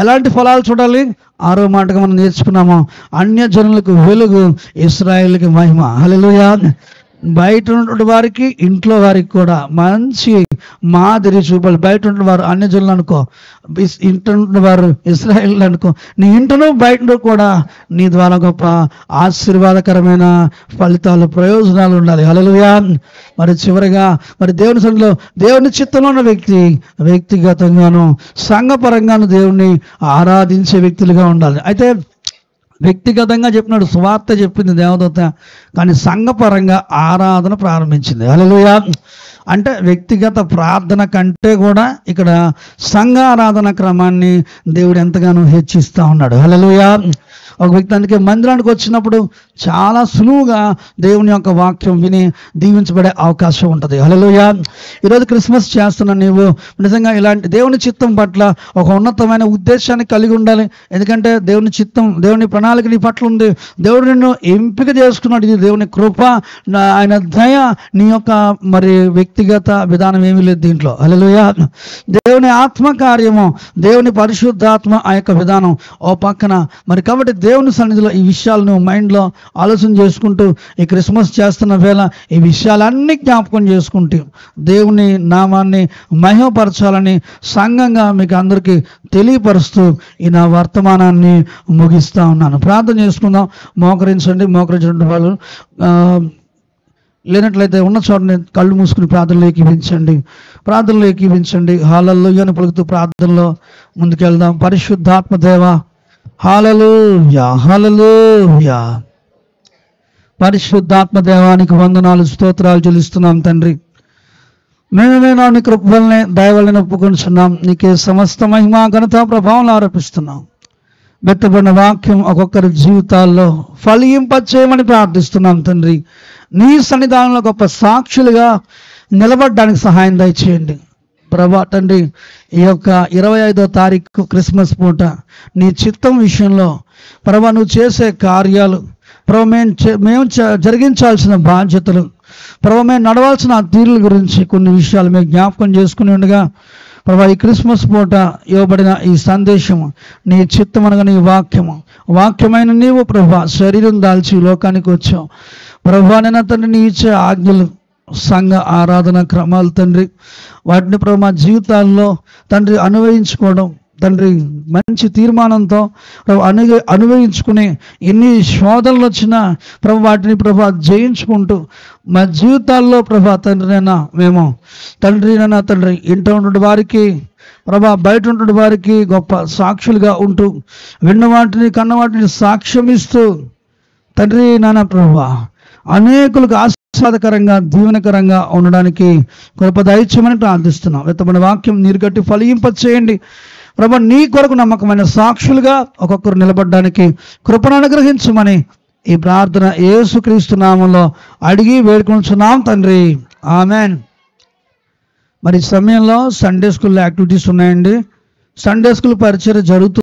ఎలాంటి ఫలాలు చూడాలి? 6వ మాటగా మనం నేర్చుకున్నాము, అన్యజనులకు వెలుగు, ఇశ్రాయేలుకి మహిమ. హల్లెలూయా. బయట ఉన్నటువంటి వారికి, ఇంట్లో వారికి కూడా మంచి మాదిరి చూపాలి. బయట ఉన్న వారు అన్యజనులు అనుకో, ఇంట ఉన్న వారు ఇశ్రాయేలు అనుకో, నీ ఇంటను బయట కూడా నీ ద్వారా గొప్ప ఆశీర్వాదకరమైన ఫలితాలు, ప్రయోజనాలు ఉండాలి. హల్లెలూయా. మరి చివరిగా మరి దేవుని సన్నిధిలో దేవుని చిత్తంలో ఉన్న వ్యక్తి వ్యక్తిగతంగాను సంఘపరంగాను దేవుణ్ణి ఆరాధించే వ్యక్తులుగా ఉండాలి. అయితే వ్యక్తిగతంగా చెప్పినాడు, సువార్త చెప్పింది దేవదూత, కానీ సంఘపరంగా ఆరాధన ప్రారంభించింది. హల్లెలూయా. అంటే వ్యక్తిగత ప్రార్థన కంటే కూడా ఇక్కడ సంఘ ఆరాధన క్రమాన్ని దేవుడు ఎంతగానో హెచ్చిస్తూ ఉన్నాడు. హల్లెలూయా. ఒక వ్యక్తి అందుకే మందిరానికి వచ్చినప్పుడు చాలా సులువుగా దేవుని యొక్క వాక్యం విని దీవించబడే అవకాశం ఉంటుంది. హల్లెలూయా. ఈరోజు క్రిస్మస్ చేస్తున్న నీవు నిజంగా ఇలాంటి దేవుని చిత్తం పట్ల ఒక ఉన్నతమైన ఉద్దేశాన్ని కలిగి ఉండాలి. ఎందుకంటే దేవుని చిత్తం, దేవుని ప్రణాళిక నీ పట్ల ఉంది. దేవుడు నిన్ను ఎంపిక చేసుకున్నాడు. ఇది దేవుని కృప, ఆయన దయ. నీ యొక్క మరి వ్యక్తిగత విధానం ఏమీ లేదు దీంట్లో. హల్లెలూయా. దేవుని ఆత్మ కార్యము, దేవుని పరిశుద్ధాత్మ ఆ యొక్క విధానం ఓ పక్కన. మరి కాబట్టి దేవుని సన్నిధిలో ఈ విషయాలను మైండ్లో ఆలోచన చేసుకుంటూ ఈ క్రిస్మస్ చేస్తున్న వేళ ఈ విషయాలన్నీ జ్ఞాపకం చేసుకుంటూ దేవుని నామాన్ని మహిమపరచాలని సంఘంగా మీకు అందరికీ తెలియపరుస్తూ ఈ నా వర్తమానాన్ని ముగిస్తూ ఉన్నాను. ప్రార్థన చేసుకుందాం. మోకరించండి వాళ్ళు లేనట్లయితే ఉన్న చోటని కళ్ళు మూసుకుని ప్రార్థనలో ఏకీవించండి. హల్లెలూయా అని పలుకుతూ ప్రార్థనలో ముందుకెళ్దాం. పరిశుద్ధాత్మ దేవ, హల్లెలూయా, హల్లెలూయా. పరిశుద్ధాత్మ దేవానికి వందనాలు, స్తోత్రాలు చెల్లిస్తున్నాం తండ్రి. మేమేనా నీ కృప వల్లనే, దయ వల్లనే ఒప్పుకొనిచున్నాం. నీకే సమస్త మహిమ, ఘనత, ప్రభావం ఆరోపిస్తున్నాం. బెత్తబడిన వాక్యం ఒక్కొక్కరి జీవితాల్లో ఫలింపచేయమని ప్రార్థిస్తున్నాం తండ్రి. నీ సన్నిధానంలో గొప్ప సాక్షులుగా నిలబడడానికి సహాయం దయచేయండి ప్రభా. తండ్రి, ఈ యొక్క 25వ తారీఖు క్రిస్మస్ పూట నీ చిత్తం విషయంలో ప్రభా నువ్వు చేసే కార్యాలు, ప్రభా మేము జరిగించాల్సిన బాధ్యతలు, ప్రభా మేము నడవాల్సిన తీరుల గురించి కొన్ని విషయాలు మేము జ్ఞాపకం చేసుకుని ఉండగా ప్రభా ఈ క్రిస్మస్ పూట ఇవ్వబడిన ఈ సందేశము నీ చిత్తం అనగా నీ వాక్యమైన నీవు ప్రభా శరీరం దాల్చి లోకానికి వచ్చావు ప్రభా. నేను తండ్రి నీ ఇచ్చే ఆజ్ఞలు, సంఘ ఆరాధన క్రమాలు తండ్రి, వాటిని ప్రభు మా జీవితాల్లో తండ్రి అన్వయించుకోవడం, తండ్రి మంచి తీర్మానంతో ప్రభు అనుభవించుకుని ఎన్ని శోధనలు వచ్చినా ప్రభు వాటిని ప్రభు జయించుకుంటూ మా జీవితాల్లో ప్రభా తండ్రినైనా మేము తండ్రినైనా తండ్రి ఇంట ఉన్న వారికి ప్రభా బయట ఉన్న వారికి గొప్ప సాక్షులుగా ఉంటూ విన్న వాటిని కన్న వాటిని సాక్ష్యం ఇస్తూ తండ్రి నాన్న ప్రభా అనేకులకు ఆశీర్వాదకరంగా దీవెనకరంగా ఉండడానికి కృప దయచేయమని ప్రార్థిస్తున్నాం. వెత్తబడిన వాక్యం నీరు కట్టి ఫలింప చేయండి ప్రభా. నీ కొరకు నమ్మకమైన సాక్షులుగా ఒక్కొక్కరు నిలబడడానికి కృపను అనుగ్రహించమని ఈ ప్రార్థన యేసుక్రీస్తు నామంలో అడిగి వేడుకొంచున్నాం తండ్రి, ఆమెన్. మరి ఈ సమయంలో సండే స్కూల్ యాక్టివిటీస్ ఉన్నాయండి. సండే స్కూల్ పరిచయం జరుగుతూ